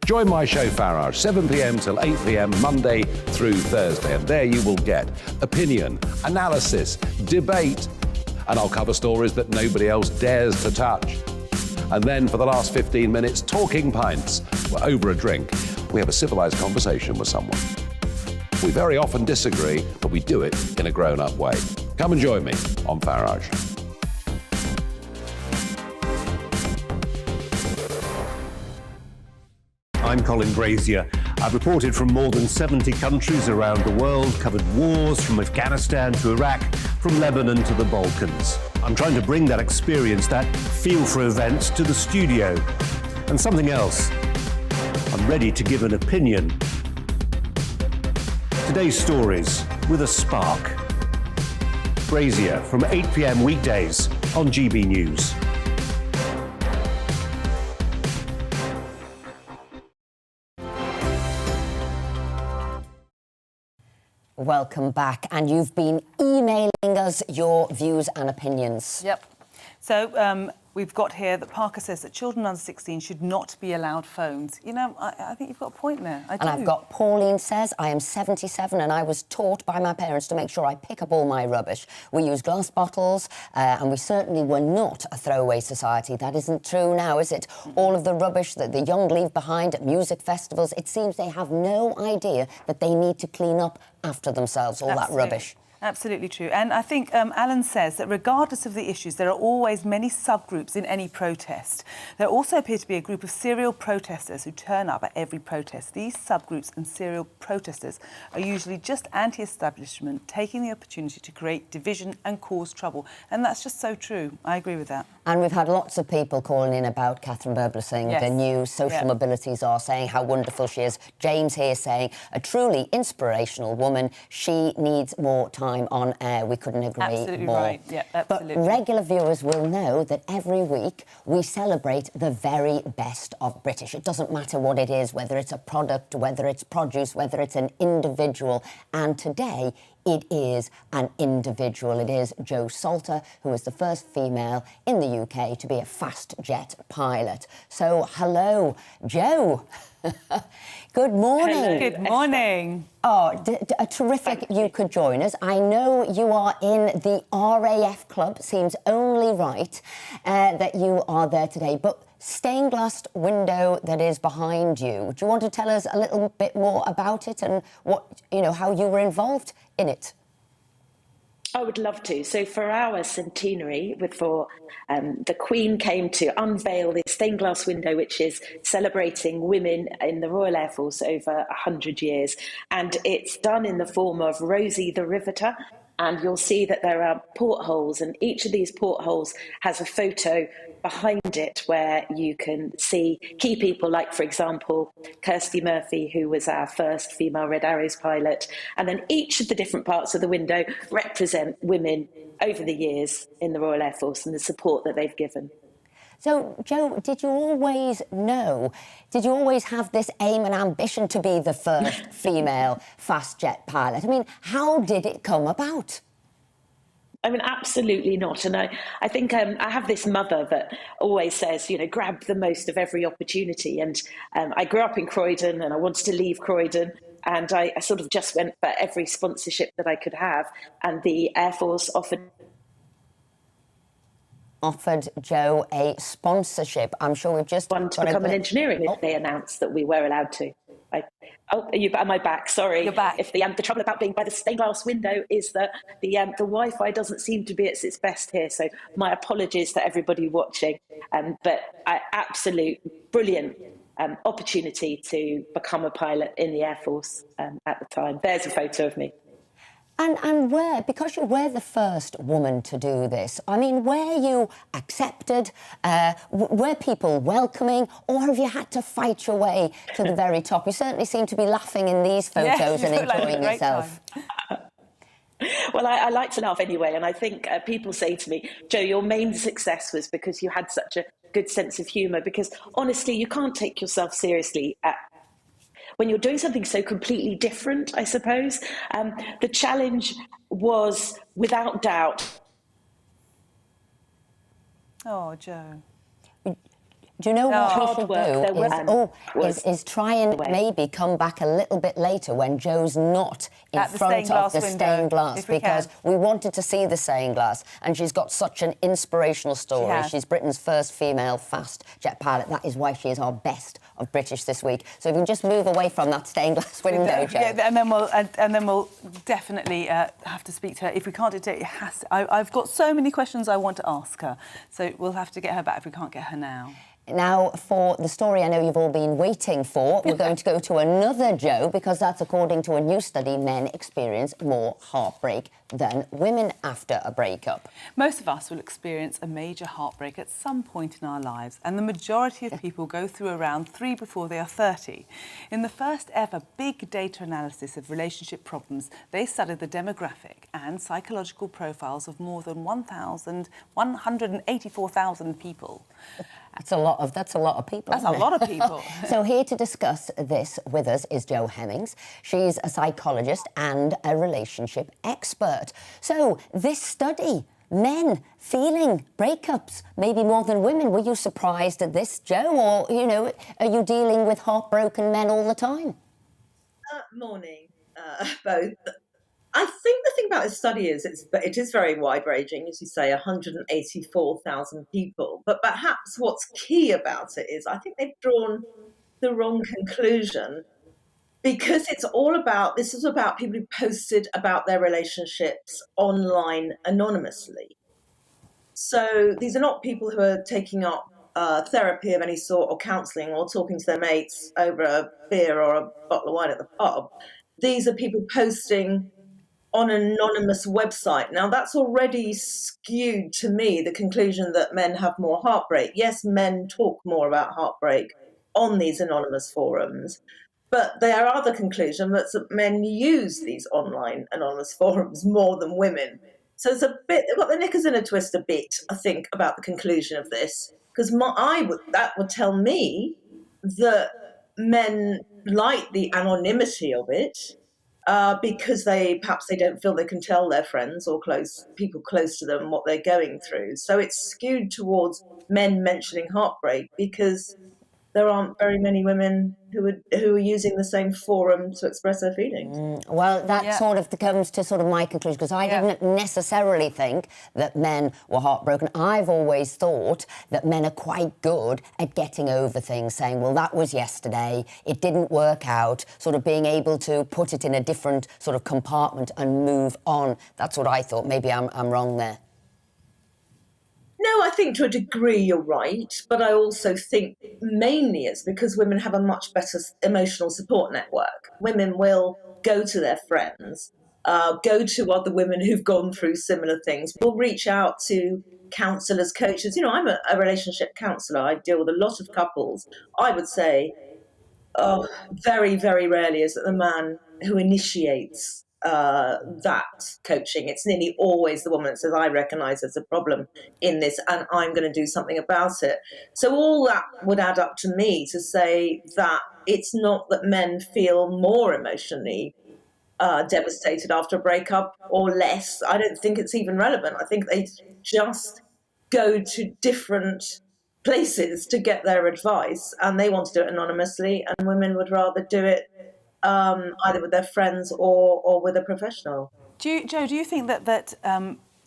Join my show Farage, 7 p.m. till 8 p.m. Monday through Thursday. And there you will get opinion, analysis, debate, and I'll cover stories that nobody else dares to touch. And then for the last 15 minutes, talking pints. We're over a drink. We have a civilized conversation with someone. We very often disagree, but we do it in a grown-up way. Come and join me on Farage. I'm Colin Grazier. I've reported from more than 70 countries around the world, covered wars from Afghanistan to Iraq, from Lebanon to the Balkans. I'm trying to bring that experience, that feel for events, to the studio. And something else. I'm ready to give an opinion. Today's stories with a spark. Grazier from 8 p.m. weekdays on GB News. Welcome back, and you've been emailing us your views and opinions. Yep. So we've got here that Parker says that children under 16 should not be allowed phones. You know, I think you've got a point there. I do. And I've got Pauline says, I am 77 and I was taught by my parents to make sure I pick up all my rubbish. We use glass bottles and we certainly were not a throwaway society. That isn't true now, is it? All of the rubbish that the young leave behind at music festivals, it seems they have no idea that they need to clean up after themselves, all that rubbish. Absolutely true. And I think Alan says that regardless of the issues, there are always many subgroups in any protest. There also appear to be a group of serial protesters who turn up at every protest. These subgroups and serial protesters are usually just anti-establishment, taking the opportunity to create division and cause trouble. And that's just so true. I agree with that. And we've had lots of people calling in about Catherine Burblesing, the new social mobilities are saying how wonderful she is. James here saying, a truly inspirational woman. She needs more time on air. We couldn't agree absolutely more. Right. Yeah, absolutely. But regular viewers will know that every week we celebrate the very best of British. It doesn't matter what it is, whether it's a product, whether it's produce, whether it's an individual. And today, it is an individual. It is Jo Salter, who was the first female in the UK to be a fast jet pilot. So, hello, Jo. Good morning. Hello. Good morning. Oh, terrific you could join us. I know you are in the RAF club. Seems only right that you are there today. But stained glass window that is behind you, do you want to tell us a little bit more about it and what, you know, how you were involved in it? I would love to. So for our centenary, the Queen came to unveil this stained glass window, which is celebrating women in the Royal Air Force over 100 years. And it's done in the form of Rosie the Riveter. And you'll see that there are portholes, and each of these portholes has a photo behind it where you can see key people like, for example, Kirsty Murphy, who was our first female Red Arrows pilot. And then each of the different parts of the window represent women over the years in the Royal Air Force and the support that they've given. So, Jo, did you always have this aim and ambition to be the first female fast jet pilot? I mean, how did it come about? I mean, absolutely not. And I think I have this mother that always says, you know, grab the most of every opportunity. And I grew up in Croydon and I wanted to leave Croydon. And I sort of just went for every sponsorship that I could have. And the Air Force offered Jo a sponsorship. I'm sure we've just to become an engineer. They announced that we were allowed to. Am I back? Sorry. You're back. If the trouble about being by the stained glass window is that the Wi-Fi doesn't seem to be at its best here. So my apologies to everybody watching. But absolute brilliant opportunity to become a pilot in the Air Force at the time. There's a photo of me. And because you were the first woman to do this, I mean, were you accepted? Were people welcoming? Or have you had to fight your way to the very top? You certainly seem to be laughing in these photos and enjoying yourself. Well, I like to laugh anyway. And I think people say to me, Jo, your main success was because you had such a good sense of humour. Because honestly, you can't take yourself seriously when you're doing something so completely different, I suppose. The challenge was, without doubt... Oh, Jo. Do you know what we should do? Is try and maybe come back a little bit later when Jo's not in front of the stained glass, because we wanted to see the stained glass, and she's got such an inspirational story. She's Britain's first female fast jet pilot. That is why she is our best of British this week. So if you can just move away from that stained glass window, Jo. Yeah, and then we'll definitely have to speak to her. If we can't do it, it has to, I've got so many questions I want to ask her, so we'll have to get her back if we can't get her now. Now, for the story I know you've all been waiting for, we're going to go to another Joe, because that's according to a new study, men experience more heartbreak than women after a breakup. Most of us will experience a major heartbreak at some point in our lives, and the majority of people go through around 3 before they are 30. In the first ever big data analysis of relationship problems, they studied the demographic and psychological profiles of more than 184,000 people. That's a lot of people. That's a lot of people. So here to discuss this with us is Jo Hemmings. She's a psychologist and a relationship expert. So this study, men feeling breakups, maybe more than women. Were you surprised at this, Jo? Or, you know, are you dealing with heartbroken men all the time? Morning, both. I think the thing about this study is it is very wide-ranging, as you say, 184,000 people. But perhaps what's key about it is I think they've drawn the wrong conclusion, because this is about people who posted about their relationships online anonymously. So these are not people who are taking up therapy of any sort, or counselling, or talking to their mates over a beer or a bottle of wine at the pub. These are people posting on an anonymous website. Now, that's already skewed, to me, the conclusion that men have more heartbreak. Yes, men talk more about heartbreak on these anonymous forums, but there are other conclusion that men use these online anonymous forums more than women. So it's a bit, they've got the knickers in a twist a bit, I think, about the conclusion of this, because that would tell me that men like the anonymity of it, because perhaps they don't feel they can tell their friends or people close to them what they're going through. So it's skewed towards men mentioning heartbreak, because there aren't very many women who are using the same forum to express their feelings. Well, that sort of comes to sort of my conclusion, because I didn't necessarily think that men were heartbroken. I've always thought that men are quite good at getting over things, saying, well, that was yesterday, it didn't work out, sort of being able to put it in a different sort of compartment and move on. That's what I thought. Maybe I'm wrong there. No, I think to a degree you're right, but I also think mainly it's because women have a much better emotional support network. Women will go to their friends, go to other women who've gone through similar things, will reach out to counsellors, coaches. You know, I'm a relationship counsellor. I deal with a lot of couples. I would say very, very rarely is it the man who initiates that coaching. It's nearly always the woman that says, I recognise there's a problem in this and I'm going to do something about it. So all that would add up to me to say that it's not that men feel more emotionally devastated after a breakup or less. I don't think it's even relevant. I think they just go to different places to get their advice, and they want to do it anonymously, and women would rather do it either with their friends or with a professional. Jo, do you think that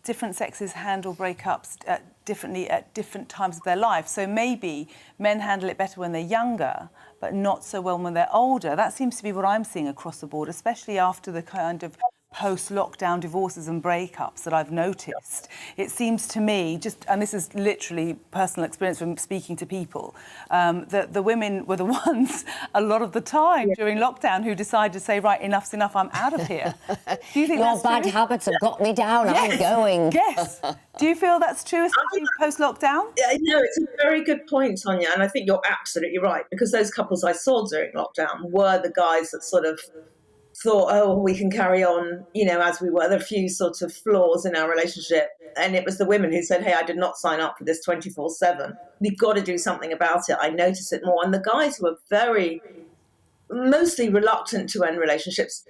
different sexes handle breakups differently at different times of their life? So maybe men handle it better when they're younger, but not so well when they're older. That seems to be what I'm seeing across the board, especially after the kind of post-lockdown divorces and breakups that I've noticed. It seems to me, and this is literally personal experience from speaking to people, that the women were the ones a lot of the time during lockdown who decided to say, right, enough's enough, I'm out of here. Do you think Your bad habits have got me down, I'm going. Yes. Do you feel that's true, especially post-lockdown? Yeah, no, it's a very good point, Sonia, and I think you're absolutely right, because those couples I saw during lockdown were the guys that sort of thought, oh, we can carry on, you know, as we were. There are a few sort of flaws in our relationship. And it was the women who said, hey, I did not sign up for this 24/7. We've got to do something about it. I notice it more. And the guys who are mostly reluctant to end relationships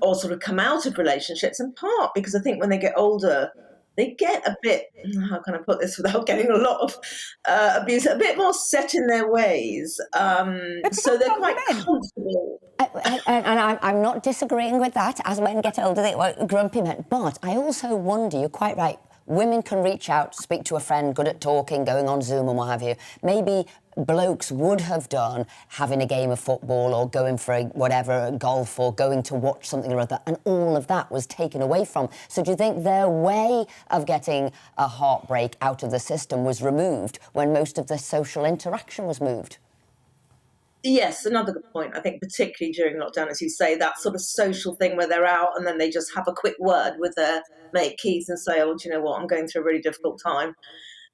or sort of come out of relationships, in part because I think when they get older, they get a bit, how can I put this without getting a lot of abuse, a bit more set in their ways. So they're quite comfortable. And I'm not disagreeing with that. As men get older, they grumpy men. But I also wonder, you're quite right, women can reach out, speak to a friend, good at talking, going on Zoom and what have you. Maybe blokes would have done having a game of football or going for a golf or going to watch something or other, and all of that was taken away from. So do you think their way of getting a heartbreak out of the system was removed when most of the social interaction was moved? Yes, another good point. I think particularly during lockdown, as you say, that sort of social thing where they're out and then they just have a quick word with their mate Keys and say, oh, do you know what, I'm going through a really difficult time.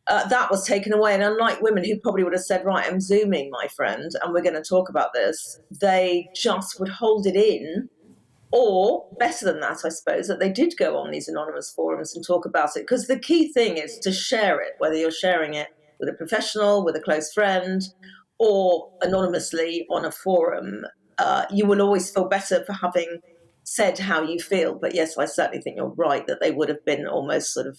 That was taken away. And unlike women who probably would have said, right, I'm Zooming, my friend, and we're going to talk about this, they just would hold it in. Or, better than that, I suppose, that they did go on these anonymous forums and talk about it. Because the key thing is to share it, whether you're sharing it with a professional, with a close friend, or anonymously on a forum. You will always feel better for having said how you feel. But yes, I certainly think you're right that they would have been almost sort of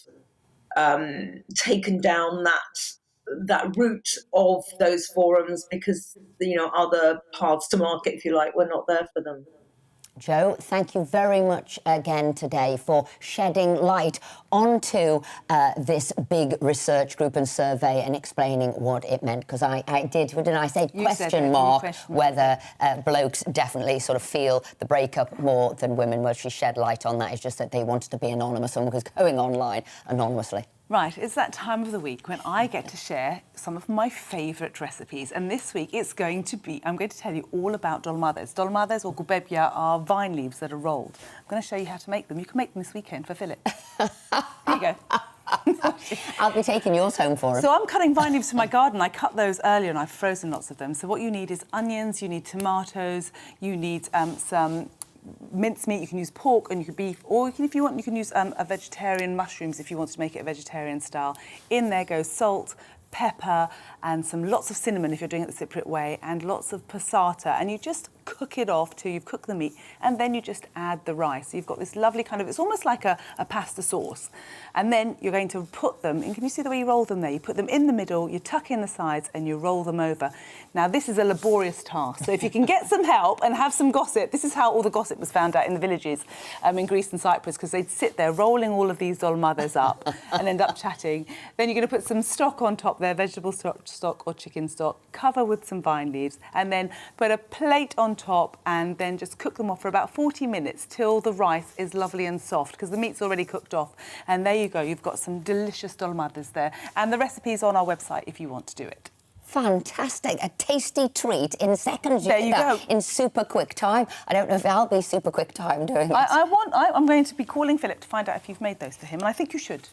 taken down that route of those forums because, you know, other paths to market, if you like, were not there for them. Jo, thank you very much again today for shedding light onto this big research group and survey and explaining what it meant. Because I did, what did I say? Question mark, whether blokes definitely sort of feel the breakup more than women. Well, she shed light on that. It's just that they wanted to be anonymous and was going online anonymously. Right, it's that time of the week when I get to share some of my favourite recipes. And this week it's going to be, I'm going to tell you all about dolmades. Dolmades or gubebia are vine leaves that are rolled. I'm going to show you how to make them. You can make them this weekend for Philip. There you go. I'll be taking yours home for him. So I'm cutting vine leaves from my garden. I cut those earlier and I've frozen lots of them. So what you need is onions, you need tomatoes, you need some mincemeat, you can use pork and you can beef, or you can, if you want, you can use a vegetarian mushrooms if you want to make it a vegetarian style. In there goes salt, pepper, and lots of cinnamon if you're doing it the Cypriot way, and lots of passata, and you just cook it off till you've cooked the meat, and then you just add the rice. So you've got this lovely kind of, it's almost like a pasta sauce. And then you're going to put them, and can you see the way you roll them there? You put them in the middle, you tuck in the sides, and you roll them over. Now, this is a laborious task. So if you can get some help and have some gossip, this is how all the gossip was found out in the villages in Greece and Cyprus, because they'd sit there rolling all of these dolmades up and end up chatting. Then you're going to put some stock on top there, vegetable stock or chicken stock, cover with some vine leaves, and then put a plate on top and then just cook them off for about 40 minutes till the rice is lovely and soft, because the meat's already cooked off. And there you go, you've got some delicious dolmades there. And the recipe's on our website if you want to do it. Fantastic. A tasty treat in seconds. There you go. In super quick time. I don't know if I'll be super quick time doing it. I'm going to be calling Philip to find out if you've made those for him, and I think you should.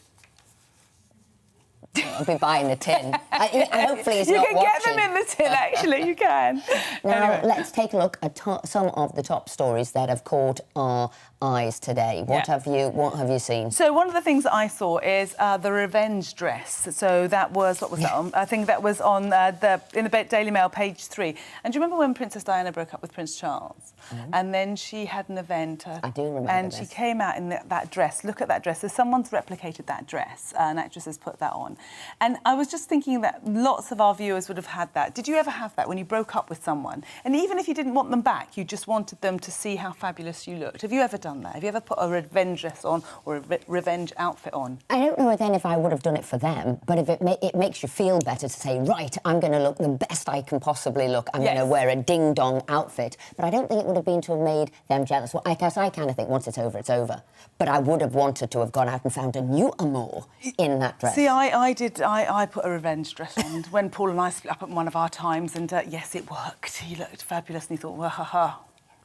I'll be buying the tin. Hopefully he's you not can watching. get them in the tin, actually, you can. Now, Anyway. let's take a look at some of the top stories that have caught our eyes today. What have you seen? So one of the things that I saw is the revenge dress. So that was, what was that on? I think that was on in the Daily Mail, page 3. And do you remember when Princess Diana broke up with Prince Charles? And then she had an event. I do remember And this. she came out in that dress. Look at that dress. So someone's replicated that dress. An actress has put that on. And I was just thinking that lots of our viewers would have had that. Did you ever have that when you broke up with someone? And even if you didn't want them back, you just wanted them to see how fabulous you looked. Have you ever done that? Have you ever put a revenge dress on or a revenge outfit on? I don't know then if I would have done it for them, but if it makes you feel better to say, right, I'm going to look the best I can possibly look. I'm going to wear a ding-dong outfit. But I don't think it would have been to have made them jealous. Well, I guess I kind of think once it's over, it's over. But I would have wanted to have gone out and found a new amour in that dress. See, I put a revenge dress on when Paul and I split up at one of our times, and yes, it worked. He looked fabulous, and he thought, well, ha-ha.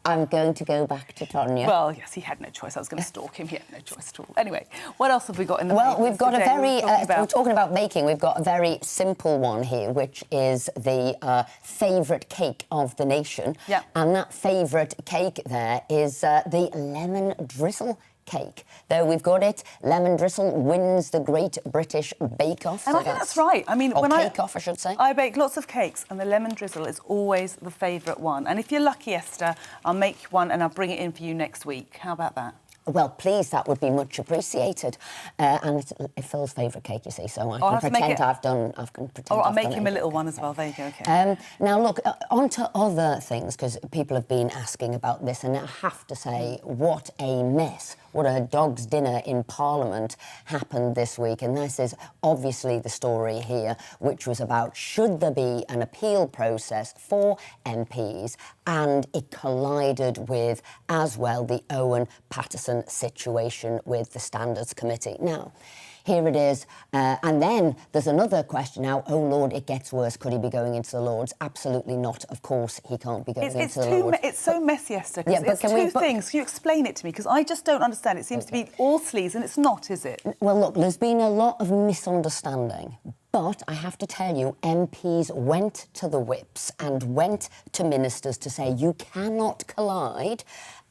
I'm going to go back to Tonya. Well, yes, he had no choice. I was going to stalk him. He had no choice at all. Anyway, what else have we got in the Well, papers we've got today? a very... We're talking about baking. We've got a very simple one here, which is the favourite cake of the nation. Yeah. And that favourite cake there is the lemon drizzle cake. There we've got it. Lemon drizzle wins the Great British Bake Off. And I think that's right. I mean, or when Cake Off, I should say. I bake lots of cakes, and the lemon drizzle is always the favourite one. And if you're lucky, Esther, I'll make one and I'll bring it in for you next week. How about that? Well, please, that would be much appreciated. And it's Phil's favourite cake, you see, so I can pretend I've done... Or I'll make him a little one as well. There you go, OK. Now, look, on to other things, because people have been asking about this, and I have to say, what a mess what a dog's dinner in Parliament happened this week. And this is obviously the story here, which was about should there be an appeal process for MPs, and it collided with, as well, the Owen Paterson situation with the Standards Committee. Now, here it is. And then there's another question now. Oh, Lord, it gets worse. Could he be going into the Lords? Absolutely not. Of course he can't be going into the Lords. It's so messy, Esther, because it's two things. Can you explain it to me? Because I just don't understand. It seems to be all sleaze, and it's not, is it? Well, look, there's been a lot of misunderstanding. But I have to tell you, MPs went to the whips and went to ministers to say, you cannot collide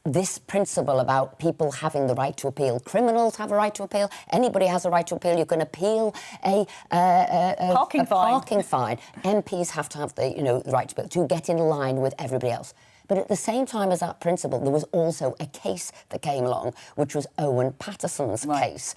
this principle about people having the right to appeal. Criminals have a right to appeal. Anybody has a right to appeal. You can appeal a parking fine. MPs have to have the right to appeal, to get in line with everybody else. But at the same time as that principle, there was also a case that came along, which was Owen Paterson's case.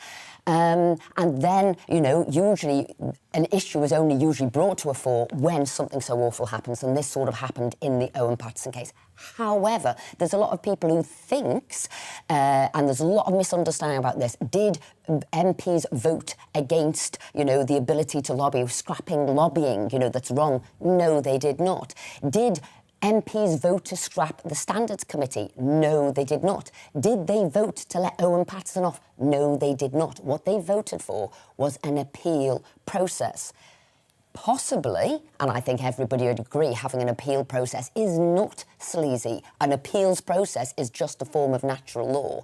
And then, usually an issue is only usually brought to a fore when something so awful happens, and this sort of happened in the Owen Paterson case. However, there's a lot of people who thinks, and there's a lot of misunderstanding about this, did MPs vote against, the ability to lobby, scrapping lobbying, that's wrong? No, they did not. Did MPs vote to scrap the Standards Committee? No, they did not. Did they vote to let Owen Paterson off? No, they did not. What they voted for was an appeal process. Possibly, and I think everybody would agree, having an appeal process is not sleazy. An appeals process is just a form of natural law.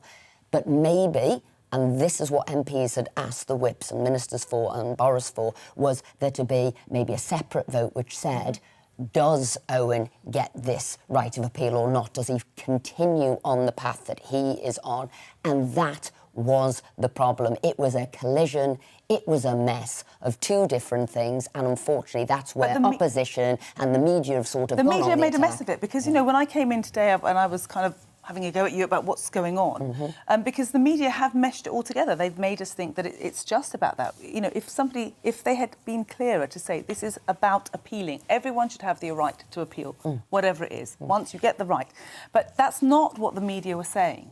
But maybe, and this is what MPs had asked the whips and ministers for and Boris for, was there to be maybe a separate vote which said, does Owen get this right of appeal or not? Does he continue on the path that he is on? And that was the problem. It was a collision. It was a mess of two different things, and unfortunately that's where opposition and the media have sort of gone on the media made a mess of it, because, when I came in today and I was kind of having a go at you about what's going on, because the media have meshed it all together. They've made us think that it's just about that. If they had been clearer to say this is about appealing, everyone should have the right to appeal, whatever it is, once you get the right. But that's not what the media were saying.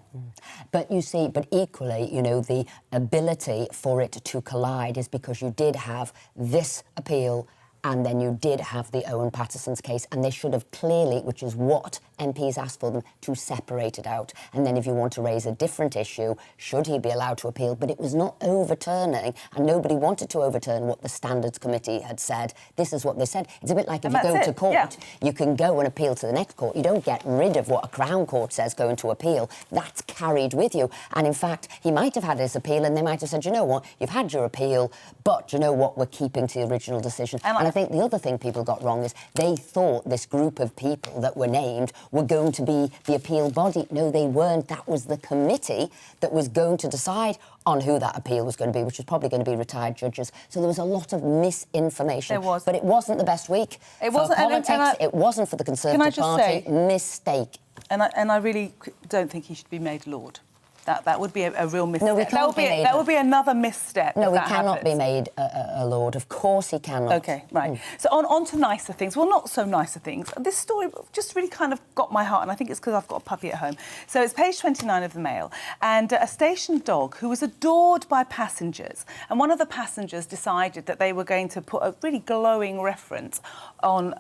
But you see, but equally, the ability for it to collide is because you did have this appeal, and then you did have the Owen Paterson's case, and they should have clearly, which is what MPs asked for them, to separate it out. And then if you want to raise a different issue, should he be allowed to appeal? But it was not overturning, and nobody wanted to overturn what the Standards Committee had said. This is what they said. It's a bit like if you go to court, you can go and appeal to the next court. You don't get rid of what a Crown Court says going to appeal. That's carried with you. And in fact, he might have had his appeal, and they might have said, you know what, you've had your appeal, but you know what, we're keeping to the original decision. And I think the other thing people got wrong is they thought this group of people that were named were going to be the appeal body. No, they weren't. That was the committee that was going to decide on who that appeal was going to be, which was probably going to be retired judges. So there was a lot of misinformation. There was. But it wasn't the best week it wasn't, for politics. It wasn't for the Conservative Party. Mistake. And I really don't think he should be made Lord. That would be a real misstep. No, we can't that would be another misstep. No, we cannot be made a lord. Of course he cannot. OK, right. So on to nicer things. Well, not so nicer things. This story just really kind of got my heart, and I think it's because I've got a puppy at home. So it's page 29 of the Mail, and a station dog who was adored by passengers. And one of the passengers decided that they were going to put a really glowing reference on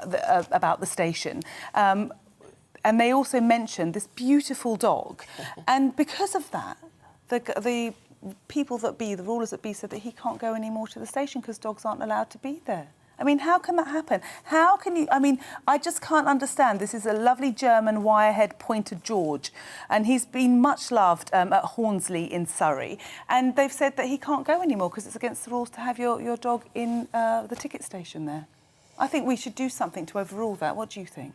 about the station. And they also mentioned this beautiful dog. And because of that, the people that be, the rulers that be, said that he can't go anymore to the station because dogs aren't allowed to be there. I mean, how can that happen? How can you... I mean, I just can't understand. This is a lovely German wirehead pointer George, and he's been much loved at Hornsley in Surrey. And they've said that he can't go anymore because it's against the rules to have your dog in the ticket station there. I think we should do something to overrule that. What do you think?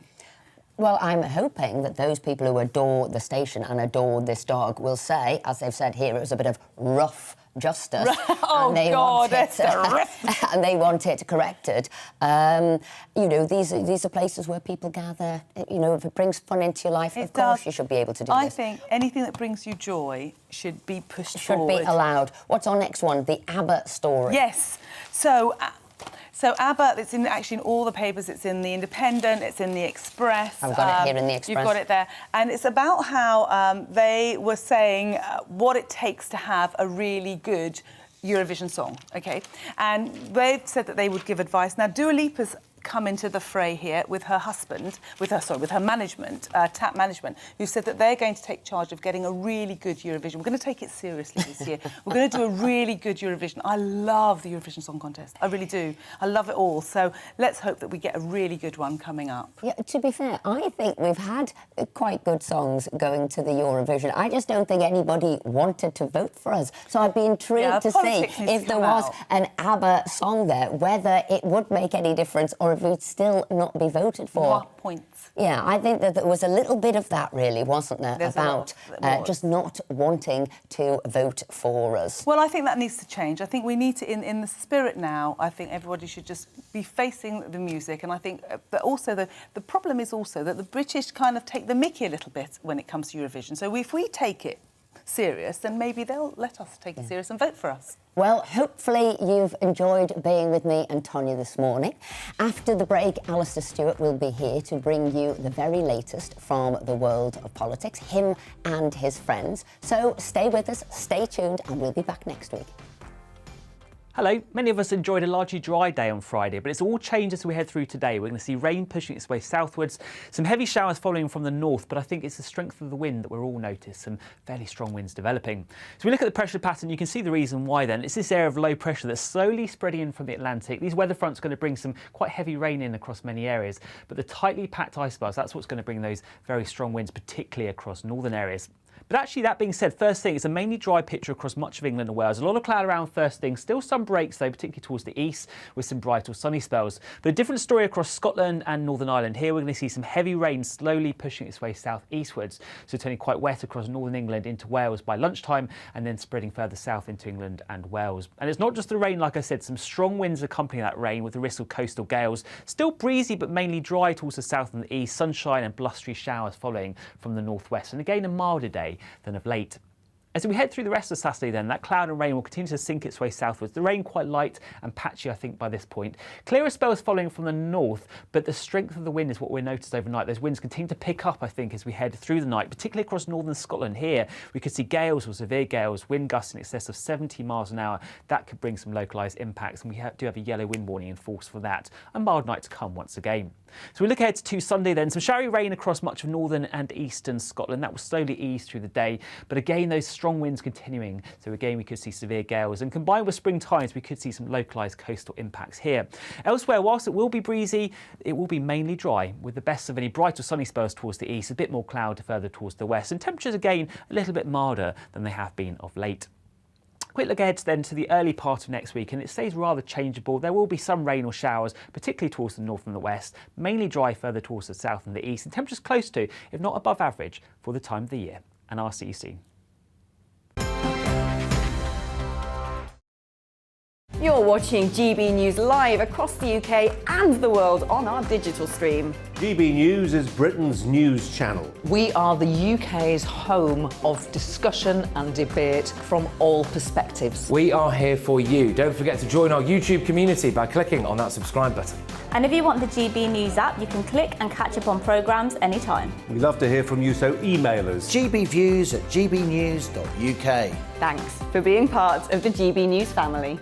Well, I'm hoping that those people who adore the station and adore this dog will say, as they've said here, it was a bit of rough justice. Oh, God, that's and they want it corrected. These are places where people gather. If it brings fun into your life, of course you should be able to do this. I think anything that brings you joy should be pushed forward. Should be allowed. What's our next one? The Abbott story. Yes. So So ABBA, it's actually in all the papers. It's in the Independent, it's in the Express. I've got it here in the Express. You've got it there. And it's about how they were saying what it takes to have a really good Eurovision song, OK? And they've said that they would give advice. Now, Dua Lipa's come into the fray here with her husband, with her management, TAP Management, who said that they're going to take charge of getting a really good Eurovision. We're going to take it seriously this year. We're going to do a really good Eurovision. I love the Eurovision Song Contest. I really do. I love it all. So let's hope that we get a really good one coming up. Yeah, to be fair, I think we've had quite good songs going to the Eurovision. I just don't think anybody wanted to vote for us. So I'd be intrigued to see if there was an ABBA song there, whether it would make any difference or if we'd still not be voted for. What points? Yeah, I think that there was a little bit of that, really, wasn't there, There's about just not wanting to vote for us. Well, I think that needs to change. I think we need to, in the spirit now, I think everybody should just be facing the music. And I think, but also the problem is also that the British kind of take the mickey a little bit when it comes to Eurovision. So if we take it serious, then maybe they'll let us take it serious and vote for us. Well, hopefully you've enjoyed being with me and Tonya this morning. After the break, Alistair Stewart will be here to bring you the very latest from the world of politics, him and his friends. So stay with us, stay tuned, and we'll be back next week. Hello. Many of us enjoyed a largely dry day on Friday, but it's all changed as we head through today. We're going to see rain pushing its way southwards, some heavy showers following from the north, but I think it's the strength of the wind that we're all noticed, some fairly strong winds developing. So we look at the pressure pattern, you can see the reason why then. It's this area of low pressure that's slowly spreading in from the Atlantic. These weather fronts are going to bring some quite heavy rain in across many areas, but the tightly packed ice bars, that's what's going to bring those very strong winds, particularly across northern areas. But actually, that being said, first thing, it's a mainly dry picture across much of England and Wales. A lot of cloud around first thing. Still some breaks, though, particularly towards the east, with some bright or sunny spells. But a different story across Scotland and Northern Ireland. Here, we're going to see some heavy rain slowly pushing its way south-eastwards. So turning quite wet across northern England into Wales by lunchtime, and then spreading further south into England and Wales. And it's not just the rain, like I said, some strong winds accompany that rain with the risk of coastal gales. Still breezy, but mainly dry towards the south and the east. Sunshine and blustery showers following from the northwest. And again, a milder day than of late. As we head through the rest of Saturday then, that cloud and rain will continue to sink its way southwards. The rain quite light and patchy, I think, by this point. Clearer spells following from the north, but the strength of the wind is what we noticed overnight. Those winds continue to pick up, I think, as we head through the night, particularly across northern Scotland. Here, we could see gales or severe gales, wind gusts in excess of 70 miles an hour. That could bring some localised impacts, and we do have a yellow wind warning in force for that. A mild night to come once again. So we look ahead to Sunday then. Some showery rain across much of northern and eastern Scotland. That will slowly ease through the day. But again, those strong winds continuing. So again, we could see severe gales. And combined with spring tides, we could see some localised coastal impacts here. Elsewhere, whilst it will be breezy, it will be mainly dry, with the best of any bright or sunny spells towards the east, a bit more cloud further towards the west. And temperatures again, a little bit milder than they have been of late. Quick look ahead then to the early part of next week, and it stays rather changeable. There will be some rain or showers, particularly towards the north and the west, mainly dry further towards the south and the east, and temperatures close to, if not above average, for the time of the year. And I'll see you soon. You're watching GB News live across the UK and the world on our digital stream. GB News is Britain's news channel. We are the UK's home of discussion and debate from all perspectives. We are here for you. Don't forget to join our YouTube community by clicking on that subscribe button. And if you want the GB News app, you can click and catch up on programmes anytime. We love to hear from you, so email us. gbviews@gbnews.uk. Thanks for being part of the GB News family.